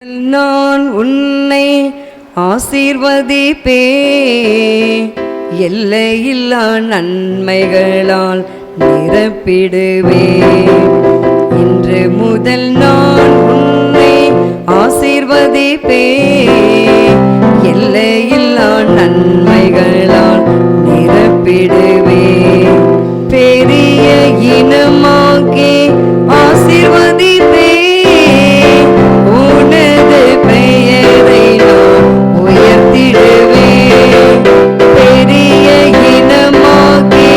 நான் உன்னை ஆசீர்வதிப்பே, எல்லையில்லா நன்மைகளால் நிரப்பிடுவே. இன்று முதல் நான் உன்னை ஆசீர்வதிப்பே, எல்லையில்லா நன்மைகளால் நிரப்பிடுவே. பெரிய இனமாக்கி ஆசீர்வதிப்பே, உனது பெயரை நான் உயர்த்திடுவே. பெரிய இனமாக்கி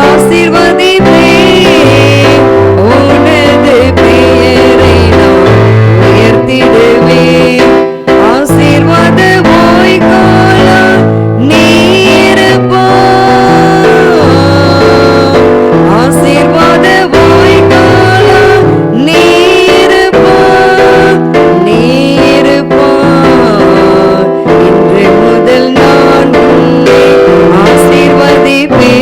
ஆசீர்வதிப்பே, உனது பெயரை நான் உயர்த்திடுவே. ஆசீர்வாத வாய்க்காலா நீருப்பா, ஆசீர்வாத வாய்க்காலா நீருப்பா, நீருப்பா. இன்று முதல் நான் உன்னை ஆசீர்வதிப்பே,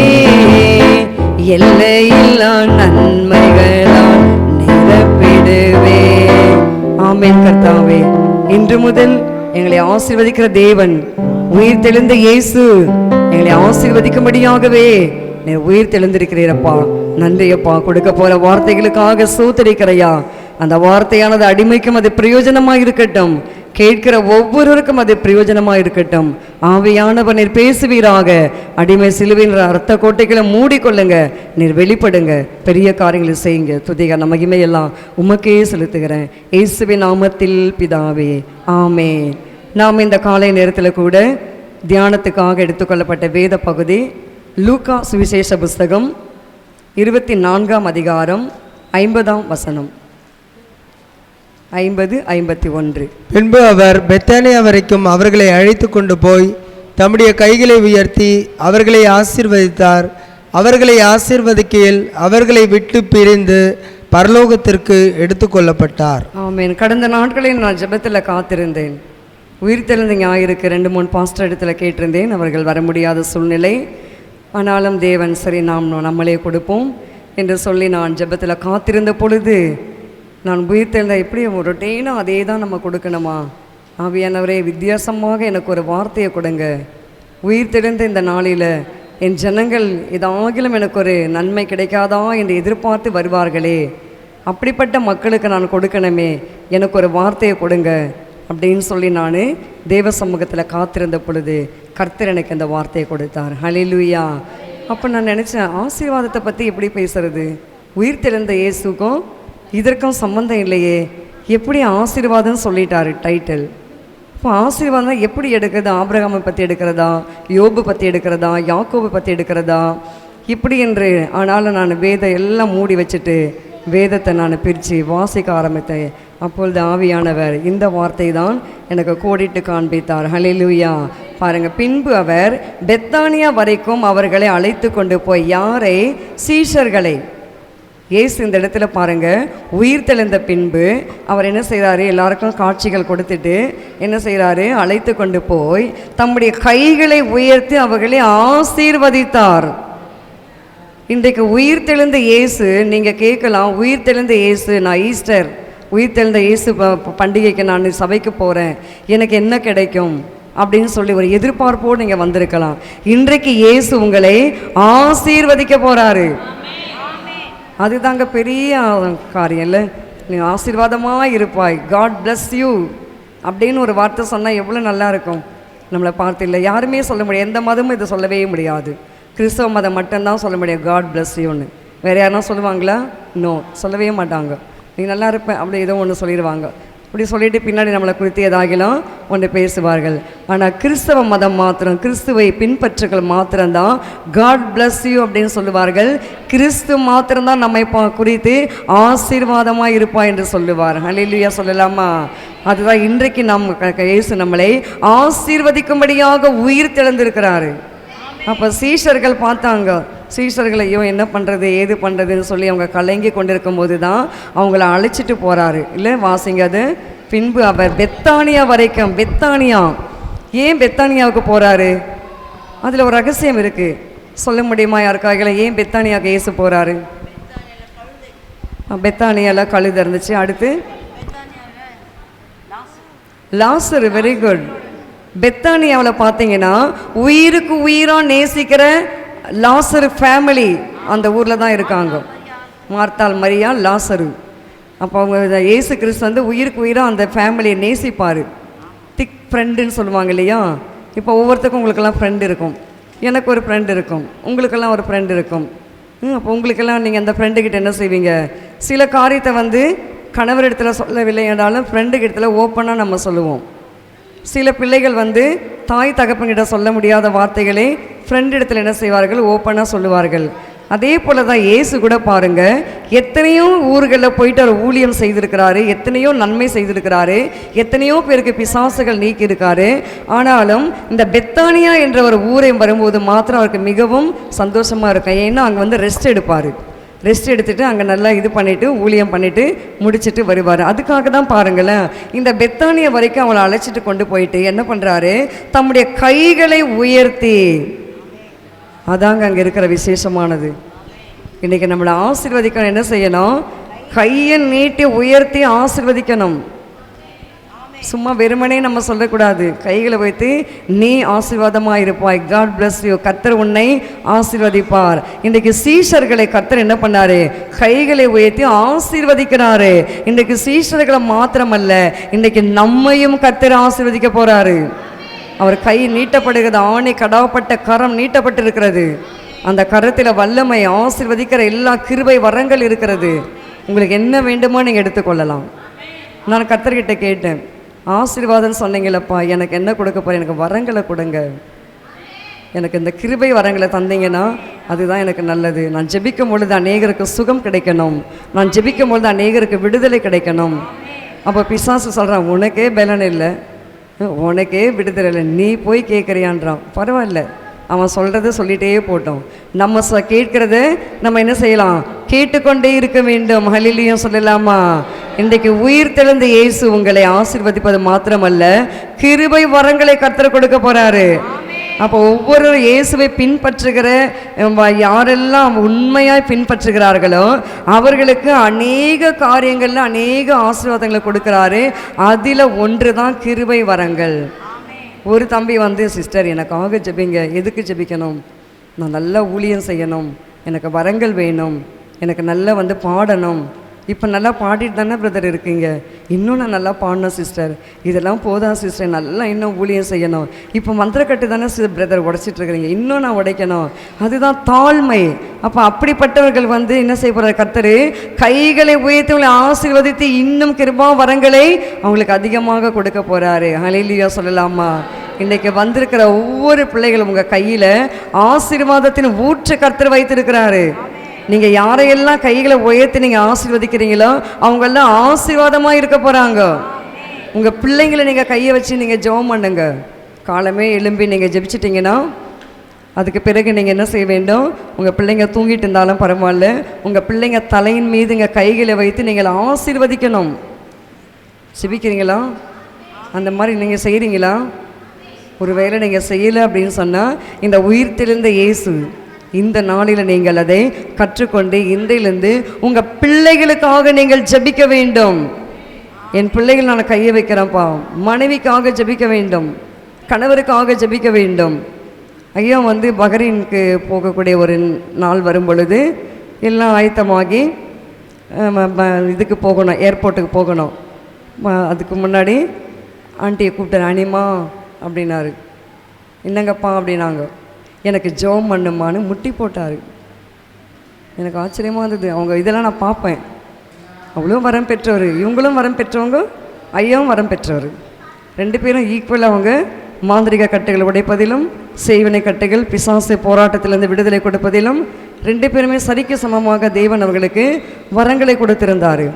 எல்லையில்லா நன்மைகளால் நிரப்பிடுவே. ஆமென். கர்த்தாவே, இன்று முதல் எங்களை ஆசீர்வதிக்கிற தேவன், உயிர் தெழுந்த இயேசு எங்களை ஆசீர்வதிக்கும்படியாகவே நீர் உயிர் தெழுந்திருக்கிறீரப்பா. நன்றியப்பா. கொடுக்க போற வார்த்தைகளுக்காக சூத்தரிக்கிறையா. அந்த வார்த்தையானது அடிமைக்கும் அது பிரயோஜனமாக இருக்கட்டும், கேட்கிற ஒவ்வொருவருக்கும் அது பிரயோஜனமாக இருக்கட்டும். ஆவியானவர் நீர் பேசுவீராக. அடிமை சிலுவையின் இரத்த கோட்டைகளை மூடிக்கொள்ளுங்க, நீர் வெளிப்படுங்க, பெரிய காரியங்களை செய்யுங்க. துதிக மகிமையெல்லாம் உமக்கே செலுத்துகிறேன், இயேசுவின் நாமத்தில் பிதாவே, ஆமென். நாம் இந்த காலை நேரத்தில் கூட தியானத்துக்காக எடுத்துக்கொள்ளப்பட்ட வேத பகுதி லூக்கா சுவிசேஷ புஸ்தகம் 24ஆம் அதிகாரம் 50ஆம் வசனம், 50-51. பின்பு அவர் பெத்தானியா வரைக்கும் அவர்களை அழைத்து கொண்டு போய் தம்முடைய கைகளை உயர்த்தி அவர்களை ஆசீர்வதித்தார். அவர்களை ஆசீர்வதிக்கையில் அவர்களை விட்டு பிரிந்து பரலோகத்திற்கு எடுத்துக்கொள்ளப்பட்டார். ஆமென். கடந்த நாட்களில் நான் ஜெபத்தில் காத்திருந்தேன். உயிர்த்தெழுந்த ஞாயிறுக்கு 2-3 பாஸ்டர் இடத்துல கேட்டிருந்தேன். அவர்கள் வர முடியாத சூழ்நிலை. ஆனாலும் தேவன் சரி நாம் நம்மளே கொடுப்போம் என்று சொல்லி நான் ஜெபத்தில் காத்திருந்த பொழுது, நான் உயிர்த்தெழுந்த எப்படி ரொட்டீனாக அதே தான் நம்ம கொடுக்கணுமா? ஆவியானவரே, வித்தியாசமாக எனக்கு ஒரு வார்த்தையை கொடுங்க. உயிர்த்தெழுந்த இந்த நாளில் என் ஜனங்கள் ஏதாகிலும் எனக்கு ஒரு நன்மை கிடைக்காதா என்று எதிர்பார்த்து வருவார்களே, அப்படிப்பட்ட மக்களுக்கு நான் கொடுக்கணுமே, எனக்கு ஒரு வார்த்தையை கொடுங்க அப்படின்னு சொல்லி நான் தேவ சமூகத்தில் காத்திருந்த பொழுது கர்த்தர் எனக்கு அந்த வார்த்தையை கொடுத்தார். ஹல்லேலூயா. அப்போ நான் நினச்சேன், ஆசீர்வாதத்தை பற்றி எப்படி பேசுறது? உயிர்த்தெழுந்த இயேசுக்கும் இதற்கும் சம்பந்தம் இல்லையே, எப்படி ஆசீர்வாதம் சொல்லிட்டாரு டைட்டில். இப்போ ஆசீர்வாதம் எப்படி எடுக்கிறது? ஆபிரகாமை பற்றி எடுக்கிறதா, யோபு பற்றி எடுக்கிறதா, யாக்கோபை பற்றி எடுக்கிறதா, இப்படி என்று. ஆனாலும் நான் வேதம் எல்லாம் மூடி வச்சுட்டு வேதத்தை நான் பிரித்து வாசிக்க ஆரம்பித்தேன். அப்பொழுது ஆவியானவர் இந்த வார்த்தை தான் எனக்கு கோடிட்டு காண்பித்தார். ஹல்லேலூயா. பாருங்க, பின்பு அவர் பெத்தானியா வரைக்கும் அவர்களை அழைத்து கொண்டு போய், யாரை? சீஷர்களை. இயேசு இந்த இடத்துல பாருங்க, உயிர் தெழுந்த பின்பு அவர் என்ன செய்கிறாரு? எல்லாருக்கும் காட்சிகள் கொடுத்துட்டு என்ன செய்கிறாரு? அழைத்து கொண்டு போய் தம்முடைய கைகளை உயர்த்தி அவர்களை ஆசீர்வதித்தார். இன்றைக்கு உயிர் தெழுந்த இயேசு, நீங்கள் கேட்கலாம், உயிர் தெழுந்த இயேசு, நான் ஈஸ்டர் உயிர் தெழுந்த இயேசு பண்டிகைக்கு நான் சபைக்கு போகிறேன், எனக்கு என்ன கிடைக்கும் அப்படின்னு சொல்லி ஒரு எதிர்பார்ப்போடு நீங்கள் வந்திருக்கலாம். இன்றைக்கு இயேசு உங்களை ஆசீர்வதிக்க போகிறாரு. அதுதாங்க பெரிய காரியம் இல்லை? நீ ஆசீர்வாதமாக இருப்பாய், காட் பிளஸ் யூ அப்படின்னு ஒரு வார்த்தை சொன்னால் எவ்வளோ நல்லா இருக்கும். நம்மளை பார்த்து இல்லை யாருமே சொல்ல முடியாது, எந்த மதமும் இதை சொல்லவே முடியாது. கிறிஸ்தவ மதம் மட்டும்தான் சொல்ல முடியும் காட் பிளஸ் யூன்னு. வேறு யாருனா சொல்லுவாங்களா? நோ, சொல்லவே மாட்டாங்க. நீ நல்லா இருப்பேன் அப்படி ஏதோ ஒன்று சொல்லிடுவாங்க. அப்படி சொல்லிட்டு பின்னாடி நம்மளை குறித்து ஏதாகலாம் ஒன்று பேசுவார்கள். ஆனால் கிறிஸ்தவ மதம் மாத்திரம், கிறிஸ்துவை பின்பற்றுகள் மாத்திரம்தான் காட் பிளஸ் யூ அப்படின்னு சொல்லுவார்கள். கிறிஸ்து மாத்திரம்தான் நம்மை குறித்து ஆசீர்வாதமாக இருப்பா என்று சொல்லுவார். ஹல்லேலூயா சொல்லலாமா? அதுதான் இன்றைக்கு இயேசு நம்மளை ஆசீர்வதிக்கும்படியாக உயிர் தெழுந்திருக்கிறாரு. அப்போ சீஷர்கள் பார்த்தாங்க. சீஷர்களையோ என்ன பண்ணுறது ஏது பண்ணுறதுன்னு சொல்லி அவங்க கலங்கி கொண்டிருக்கும் போது தான் அவங்கள அழைச்சிட்டு போகிறாரு. இல்லை, வாசிங்க அது. பின்பு அவர் பெத்தானியா வரைக்கும். பெத்தானியா, ஏன் பெத்தானியாவுக்கு போகிறாரு? அதில் ஒரு ரகசியம் இருக்குது. சொல்ல முடியுமா யாருக்காக? ஏன் பெத்தானியாவுக்கு இயேசு போகிறாரு? பெத்தானியாவில் கழுதை இருந்துச்சு. அடுத்து லாசரு, வெரி குட். பெத்தானியாவில் பார்த்தீங்கன்னா உயிருக்கு உயிராக நேசிக்கிற லாசரு ஃபேமிலி அந்த ஊரில் தான் இருக்காங்க. மார்த்தாள், மரியா, லாசரு. அப்போ அவங்க இயேசு கிறிஸ்து வந்து உயிருக்கு உயிராக அந்த ஃபேமிலியை நேசிப்பார். திக் ஃப்ரெண்டுன்னு சொல்லுவாங்க இல்லையா? இப்போ ஒவ்வொருத்தருக்கும் உங்களுக்கெல்லாம் ஃப்ரெண்டு இருக்கும். எனக்கு ஒரு ஃப்ரெண்டு இருக்கும், உங்களுக்கெல்லாம் ஒரு ஃப்ரெண்டு இருக்கும். அப்போ உங்களுக்கெல்லாம் நீங்கள் அந்த ஃப்ரெண்டுக்கிட்ட என்ன செய்வீங்க? சில காரியத்தை வந்து கணவர் இடத்துல சொல்லவில்லை என்றாலும் ஃப்ரெண்டுக்கு இடத்துல ஓப்பனாக நம்ம சொல்லுவோம். சில பிள்ளைகள் வந்து தாய் தகப்பன்கிட்ட சொல்ல முடியாத வார்த்தைகளை ஃப்ரெண்ட் இடத்துல என்ன செய்வார்கள்? ஓப்பனாக சொல்லுவார்கள். அதே போல் தான் இயேசு கூட பாருங்கள், எத்தனையோ ஊர்களில் போயிட்டு அவர் ஊழியம் செய்திருக்கிறாரு, எத்தனையோ நன்மை செய்திருக்கிறாரு, எத்தனையோ பேருக்கு பிசாசுகள் நீக்கியிருக்காரு. ஆனாலும் இந்த பெத்தானியா என்ற ஒரு ஊரை வரும்போது மாத்திரம் அவருக்கு மிகவும் சந்தோஷமாக இருக்கும். ஏன்னா அங்கே வந்து ரெஸ்ட் எடுப்பார். ரெஸ்ட் எடுத்துகிட்டு அங்கே நல்லா இது பண்ணிவிட்டு ஊழியம் பண்ணிவிட்டு முடிச்சுட்டு வருவார். அதுக்காக தான் பாருங்களேன், இந்த பெத்தானியா வரைக்கும் அவளை அழைச்சிட்டு கொண்டு போயிட்டு என்ன பண்ணுறாரு? தம்முடைய கைகளை உயர்த்தி, அதாங்க அங்கே இருக்கிற விசேஷமானது. இன்றைக்கி நம்மளை ஆசீர்வதிக்கணும், என்ன செய்யணும்? கையை நீட்டி உயர்த்தி ஆசீர்வதிக்கணும். சும்மா வெறுமனே நம்ம சொல்லக்கூடாது. கைகளை வைத்து நீ ஆசீர்வாதமாக இருப்பாய், காட் பிளஸ் யூ, கர்த்தர் உன்னை ஆசீர்வதிப்பார். இன்றைக்கு சீஷர்களை கர்த்தர் என்ன பண்ணாரு? கைகளை உயர்த்தி ஆசீர்வதிக்கிறாரு. இன்றைக்கு சீஷர்களை மாத்திரமல்ல, இன்றைக்கு நம்மையும் கர்த்தர் ஆசீர்வதிக்க போறாரு. அவர் கை நீட்டப்படுகிறது, ஆணை கடாப்பட்ட கரம் நீட்டப்பட்டிருக்கிறது. அந்த கரத்தில் வல்லமை, ஆசீர்வதிக்கிற எல்லா கிருபை வரங்கள் இருக்கிறது. உங்களுக்கு என்ன வேண்டுமோ நீங்கள் எடுத்துக்கொள்ளலாம். நான் கர்த்தர்கிட்ட கேட்டேன், ஆசீர்வாதம் சொன்னீங்களப்பா, எனக்கு என்ன கொடுக்க போகிறேன்? எனக்கு வரங்களை கொடுங்க, எனக்கு இந்த கிருபை வரங்களை தந்தீங்கன்னா அதுதான் எனக்கு நல்லது. நான் ஜெபிக்கும் பொழுது அநேகருக்கு சுகம் கிடைக்கணும், நான் ஜெபிக்கும் பொழுது அநேகருக்கு விடுதலை கிடைக்கணும். அப்போ பிசாசு சொல்கிறான், உனக்கே பலன் இல்லை, உனக்கே விடுதலை இல்லை, நீ போய் கேட்குறியான்றான். பரவாயில்ல, அவன் சொல்கிறத சொல்லிகிட்டே போட்டோம். நம்ம கேட்குறத நம்ம என்ன செய்யலாம்? கேட்டுக்கொண்டே இருக்க வேண்டும். ஹல்லேலூயா சொல்லலாமா? இன்றைக்கு உயிர் தெழுந்த இயேசு உங்களை ஆசீர்வதிப்பது மாத்திரமல்ல, கிருபை வரங்களை கர்த்தர் கொடுக்க போகிறாரு. அப்போ ஒவ்வொரு இயேசுவை பின்பற்றுகிற யாரெல்லாம் உண்மையாய் பின்பற்றுகிறார்களோ அவர்களுக்கு அநேக காரியங்களில் அநேக ஆசீர்வாதங்களை கொடுக்குறாரு. அதில் ஒன்று தான் கிருபை வரங்கள். ஒரு தம்பி வந்து, சிஸ்டர் எனக்காக ஜெபிங்க. எதுக்கு ஜெபிக்கணும்? நான் நல்லா ஊழியம் செய்யணும், எனக்கு வரங்கள் வேணும், எனக்கு நல்லா வந்து பாடணும். இப்போ நல்லா பாடிட்டு தானே பிரதர் இருக்கீங்க, இன்னும் நான் நல்லா பாடணும் சிஸ்டர், இதெல்லாம் போதா சிஸ்டர், நல்லா இன்னும் ஊழியம் செய்யணும். இப்போ மந்திரக்கட்டு தானே பிரதர் உடைச்சிட்ருக்கிறீங்க, இன்னும் நான் உடைக்கணும். அதுதான் தாழ்மை. அப்போ அப்படிப்பட்டவர்கள் வந்து என்ன செய்ய போகிறார்? கர்த்தர் கைகளை உயர்த்தி அவங்களை ஆசீர்வதித்து இன்னும் கிருபா வரங்களை அவங்களுக்கு அதிகமாக கொடுக்க போகிறாரு. ஹல்லேலூயா சொல்லலாமா? இன்றைக்கி வந்திருக்கிற ஒவ்வொரு பிள்ளைகளும் உங்கள் கையில் ஆசீர்வாதத்தின் ஊற்று கர்த்தர் வைத்திருக்கிறாரு. நீங்கள் யாரையெல்லாம் கைகளை உயர்த்தி நீங்கள் ஆசீர்வதிக்கிறீங்களோ அவங்கெல்லாம் ஆசீர்வாதமாக இருக்க போகிறாங்க. உங்கள் பிள்ளைங்களை நீங்கள் கையை வச்சு நீங்கள் ஜெபம் பண்ணுங்க. காலமே எழும்பி நீங்கள் ஜெபிச்சிட்டிங்கன்னா அதுக்கு பிறகு நீங்கள் என்ன செய்ய வேண்டும்? உங்கள் பிள்ளைங்க தூங்கிட்டு இருந்தாலும் பரவாயில்ல, உங்கள் பிள்ளைங்க தலையின் மீது இங்கே கைகளை வைத்து நீங்கள் ஆசீர்வதிக்கணும். ஜெபிக்கிறீங்களா? அந்த மாதிரி நீங்கள் செய்கிறீங்களா? ஒருவேளை நீங்கள் செய்யலை அப்படின்னு சொன்னால், இந்த உயிர் தெழுந்த இயேசு இந்த நாளில் நீங்கள் அதை கற்றுக்கொண்டு இன்றையிலிருந்து உங்கள் பிள்ளைகளுக்காக நீங்கள் ஜெபிக்க வேண்டும். என் பிள்ளைகள் நான் கையை வைக்கிறேன்ப்பா, மனைவிக்காக ஜெபிக்க வேண்டும், கணவருக்காக ஜெபிக்க வேண்டும். ஐயா வந்து பஹ்ரைனுக்கு போகக்கூடிய ஒரு நாள் வரும் பொழுது எல்லாம் ஆயத்தமாகி இதுக்கு போகணும், ஏர்போர்ட்டுக்கு போகணும். அதுக்கு முன்னாடி ஆண்டியை கூப்பிட்டார். அனிமா அப்படின்னாரு. என்னங்கப்பா அப்படின்னாங்க. எனக்கு ஜெபம் பண்ணுமான்னு முட்டி போட்டார். எனக்கு ஆச்சரியமாக இருந்தது. அவங்க இதெல்லாம் நான் பார்ப்பேன், அவ்வளோ வரம் பெற்றவர், இவங்களும் வரம் பெற்றவங்க, ஐயாவும் வரம் பெற்றவர். ரெண்டு பேரும் ஈக்குவலாக அவங்க மாந்திரிக கட்டுகள் உடைப்பதிலும் செய்வினை கட்டுகள் பிசாசு போராட்டத்திலிருந்து விடுதலை கொடுப்பதிலும் ரெண்டு பேருமே சரிக்கு சமமாக தேவன் அவர்களுக்கு வரங்களை கொடுத்திருந்தார்.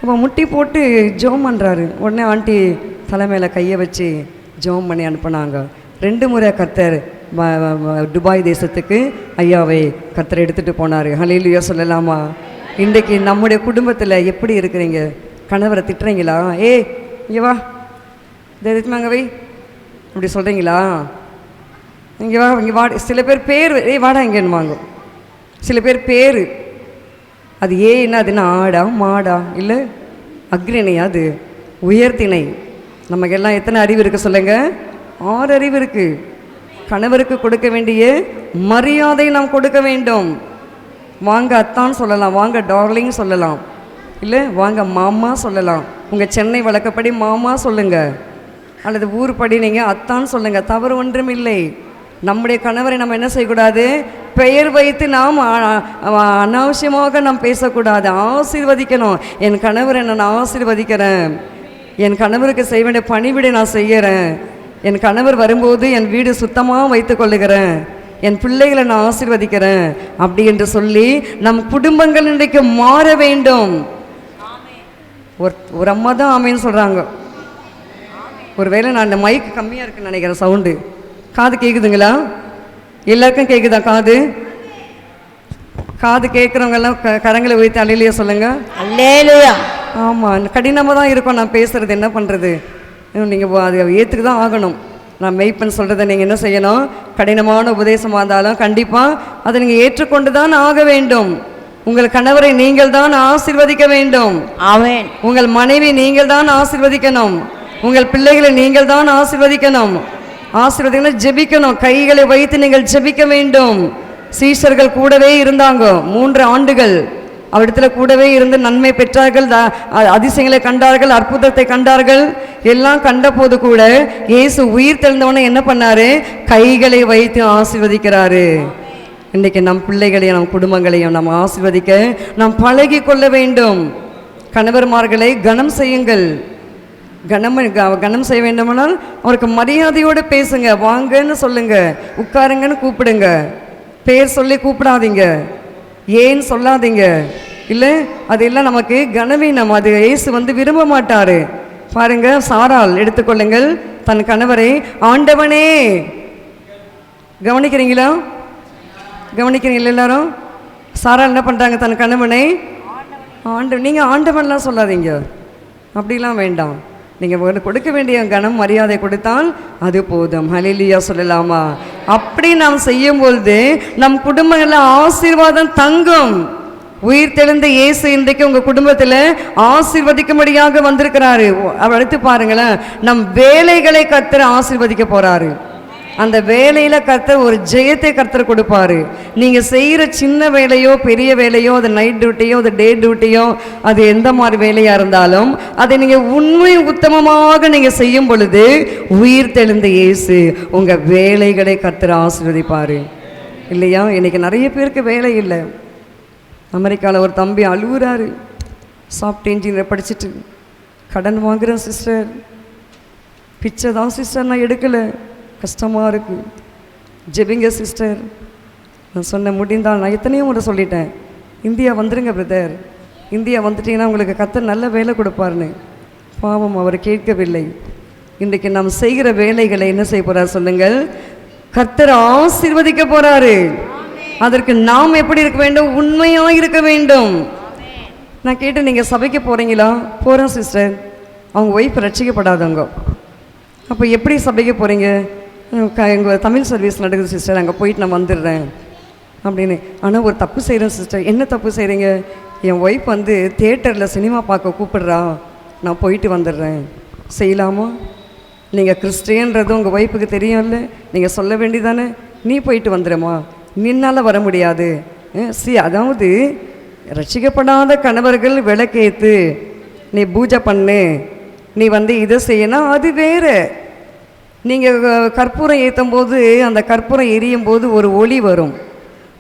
இப்போ முட்டி போட்டு ஜெபம் பண்ணுறாரு. உடனே ஆண்டி தலைமையில் கையை வச்சு ஜெபம் பண்ணி அனுப்புனாங்க. 2 முறை கர்த்தர் துபாய் தேசத்துக்கு ஐயாவை கர்த்தர் எடுத்துகிட்டு போனார். ஹல்லேலூயா சொல்லலாமா? இன்றைக்கு நம்முடைய குடும்பத்தில் எப்படி இருக்கிறீங்க? கணவரை திட்டுறீங்களா? இங்கே வா, எதுக்குமாங்க வை இப்படி சொல்கிறீங்களா? இங்கே வா, இங்கே வா. சில பேர் பேர் வாடா இங்கேன்னுவாங்க. சில பேர் பேர் அது ஏன்னா அதுன்னா ஆடா மாடா இல்லை அக்ரிணையா, அது உயர்த்திணை. நமக்கு எல்லாம் எத்தனை அறிவு இருக்குது சொல்லுங்கள்? 6 அறிவு இருக்குது. கணவருக்கு கொடுக்க வேண்டிய மரியாதை நாம் கொடுக்க வேண்டும். வாங்க அத்தான் சொல்லலாம், வாங்க டார்லிங் சொல்லலாம், இல்லை வாங்க மாமா சொல்லலாம். உங்கள் சென்னை வழக்கப்படி மாமா சொல்லுங்கள், அல்லது ஊர்படி நீங்கள் அத்தான் சொல்லுங்கள், தவறு ஒன்றும் இல்லை. நம்முடைய கணவரை நம்ம என்ன செய்யக்கூடாது? பெயர் வைத்து நாம் அனாவசியமாக நாம் பேசக்கூடாது. ஆசீர்வதிக்கணும். என் கணவரை நான் ஆசீர்வதிக்கிறேன், என் கணவருக்கு செய்ய வேண்டிய பணிவிடை நான் செய்கிறேன், என் கணவர் வரும்போது என் வீடு சுத்தமாக வைத்து கொள்ளுகிறேன், என் பிள்ளைகளை நான் ஆசீர்வதிக்கிறேன் அப்படி என்று சொல்லி நம் குடும்பங்கள் இன்றைக்கு மாற வேண்டும். ஒரு அம்மா தான் ஆமேன்னு சொல்கிறாங்க. ஒருவேளை நான் இந்த மைக் கம்மியாக இருக்குன்னு நினைக்கிறேன், சவுண்டு. காது கேட்குதுங்களா? எல்லாருக்கும் கேட்குதா காது? காது கேட்குறவங்கெல்லாம் கரங்களை உயர்த்தி அல்லேலூயா சொல்லுங்கள். அல்லேலூயா. ஆமாம், கடினமாக தான் இருக்கும் நான் பேசுகிறது, என்ன பண்ணுறது? நீங்கள் அது ஏற்றுக்கு தான் ஆகணும். நான் மெய்ப்பன் சொல்கிறத நீங்கள் என்ன செய்யணும்? கடினமான உபதேசமாக இருந்தாலும் கண்டிப்பாக அதை நீங்கள் ஏற்றுக்கொண்டு தான் ஆக வேண்டும். உங்கள் கணவரை நீங்கள் தான் ஆசீர்வதிக்க வேண்டும். ஆமென். உங்கள் மனைவி நீங்கள் தான் ஆசீர்வதிக்கணும். உங்கள் பிள்ளைகளை நீங்கள் தான் ஆசீர்வதிக்கணும். ஆசீர்வதிக்கணும், ஜெபிக்கணும். கைகளை வைத்து நீங்கள் ஜெபிக்க வேண்டும். சீஷர்கள் கூடவே இருந்தாங்க 3 ஆண்டுகள். அவரிடத்துல கூடவே இருந்து நன்மை பெற்றார்கள், அதிசயங்களை கண்டார்கள், அற்புதத்தை கண்டார்கள். எல்லாம் கண்ட போது கூட இயேசு உயிர் தெழுந்தவனை என்ன பண்ணாரு? கைகளை வைத்து ஆசீர்வதிக்கிறாரு. இன்றைக்கு நம் பிள்ளைகளையும் நம் குடும்பங்களையும் நாம் ஆசீர்வதிக்க நாம் பழகி கொள்ள வேண்டும். கணவர்மார்களை கனம் செய்யுங்கள். கனம் செய்ய வேண்டுமானால் அவருக்கு மரியாதையோடு பேசுங்க. வாங்கன்னு சொல்லுங்க, உட்காருங்கன்னு கூப்பிடுங்க. பேர் சொல்லி கூப்பிடாதீங்க, ஏன்னு சொல்லாதீங்க. இல்லை அதெல்லாம் நமக்கு கனவீனம். அது இயேசு விரும்ப மாட்டார். பாருங்க, சாராள் எடுத்துக்கொள்ளுங்கள். தன் கணவரை ஆண்டவனே, கவனிக்கிறீங்களா? கவனிக்கிறீங்களா எல்லாரும்? சாராள் என்ன பண்ணுறாங்க? தன் கணவனை நீங்கள் ஆண்டவன்லாம் சொல்லாதீங்க, அப்படிலாம் வேண்டாம். நீங்கள் கொடுக்க வேண்டிய கனம் மரியாதை கொடுத்தால் அது போதும். ஹல்லேலூயா சொல்லலாமா? அப்படி நாம் செய்யும்பொழுது நம் குடும்பங்களில் ஆசீர்வாதம் தங்கும். உயிர் தெழுந்த இயேசு இன்றைக்கு உங்கள் குடும்பத்தில் ஆசீர்வதிக்கும்படியாக வந்திருக்கிறாரு. அவர் எடுத்து பாருங்களேன், நம் வேலைகளை கர்த்தர் ஆசீர்வதிக்க போகிறாரு. அந்த வேலையில் கர்த்தர் ஒரு ஜெயத்தை கர்த்தர் கொடுப்பாரு. நீங்கள் செய்கிற சின்ன வேலையோ பெரிய வேலையோ, அது நைட் டியூட்டியோ அது டே டியூட்டியோ, அது எந்த மாதிரி வேலையாக இருந்தாலும் அதை நீங்கள் உண்மை உத்தமமாக நீங்கள் செய்யும் பொழுது உயிர் தெழுந்த இயேசு உங்கள் வேலைகளை கர்த்தர் ஆசீர்வதிப்பார். இல்லையா? இன்றைக்கி நிறைய பேருக்கு வேலை இல்லை. அமெரிக்காவில் ஒரு தம்பி அழுகுறாரு. சாஃப்ட்வேர் இன்ஜினியர் படிச்சுட்டு, கடன் வாங்குகிறேன் சிஸ்டர், பிச்சை தான் சிஸ்டர், நான் எடுக்கலை, கஷ்டமாக இருக்குது, ஜெபிங்க சிஸ்டர். நான் சொன்ன முடிந்தால் நான் எத்தனையோ முறை சொல்லிட்டேன், இந்தியா வந்துடுங்க பிரதர், இந்தியா வந்துட்டீங்கன்னா உங்களுக்கு கர்த்தர் நல்ல வேலை கொடுப்பாருன்னு. பாவம், அவர் கேட்கவில்லை. இன்றைக்கு நாம் செய்கிற வேலைகளை என்ன செய்ய போகிறார் சொல்லுங்கள்? கர்த்தர் ஆசீர்வதிக்க போகிறாரு. அதற்கு நாம் எப்படி இருக்க வேண்டும்? உண்மையாக இருக்க வேண்டும். நான் கேட்டேன், நீங்கள் சபைக்கு போகிறீங்களா? போகிறேன் சிஸ்டர். அவங்க ஒய்ஃப் ரட்சிக்கப்படாதவங்க. அப்போ எப்படி சபைக்கு போகிறீங்க? எங்கள் தமிழ் சர்வீஸ் நடக்குது சிஸ்டர், அங்கே போயிட்டு நான் வந்துடுறேன் அப்படின்னு. ஆனால் ஒரு தப்பு செய்கிறேன் சிஸ்டர். என்ன தப்பு செய்கிறீங்க? என் ஒய்ஃப் தியேட்டரில் சினிமா பார்க்க கூப்பிடுறா, நான் போயிட்டு வந்துடுறேன். செய்யலாமா? நீங்கள் கிறிஸ்டியன்றது உங்கள் ஒய்ஃபுக்கு தெரியும்ல, நீங்கள் சொல்ல வேண்டியதானே, நீ போயிட்டு வந்துடுமா, நின்னால் வர முடியாது. அதாவது ரட்சிக்கப்படாத கணவர்கள் விளக்கேற்று, நீ பூஜை பண்ணு, நீ இதை செய்யணும், அது வேறு. நீங்கள் கற்பூரம் ஏற்றும் போது அந்த கற்பூரம் எரியும் போது ஒரு ஒளி வரும்.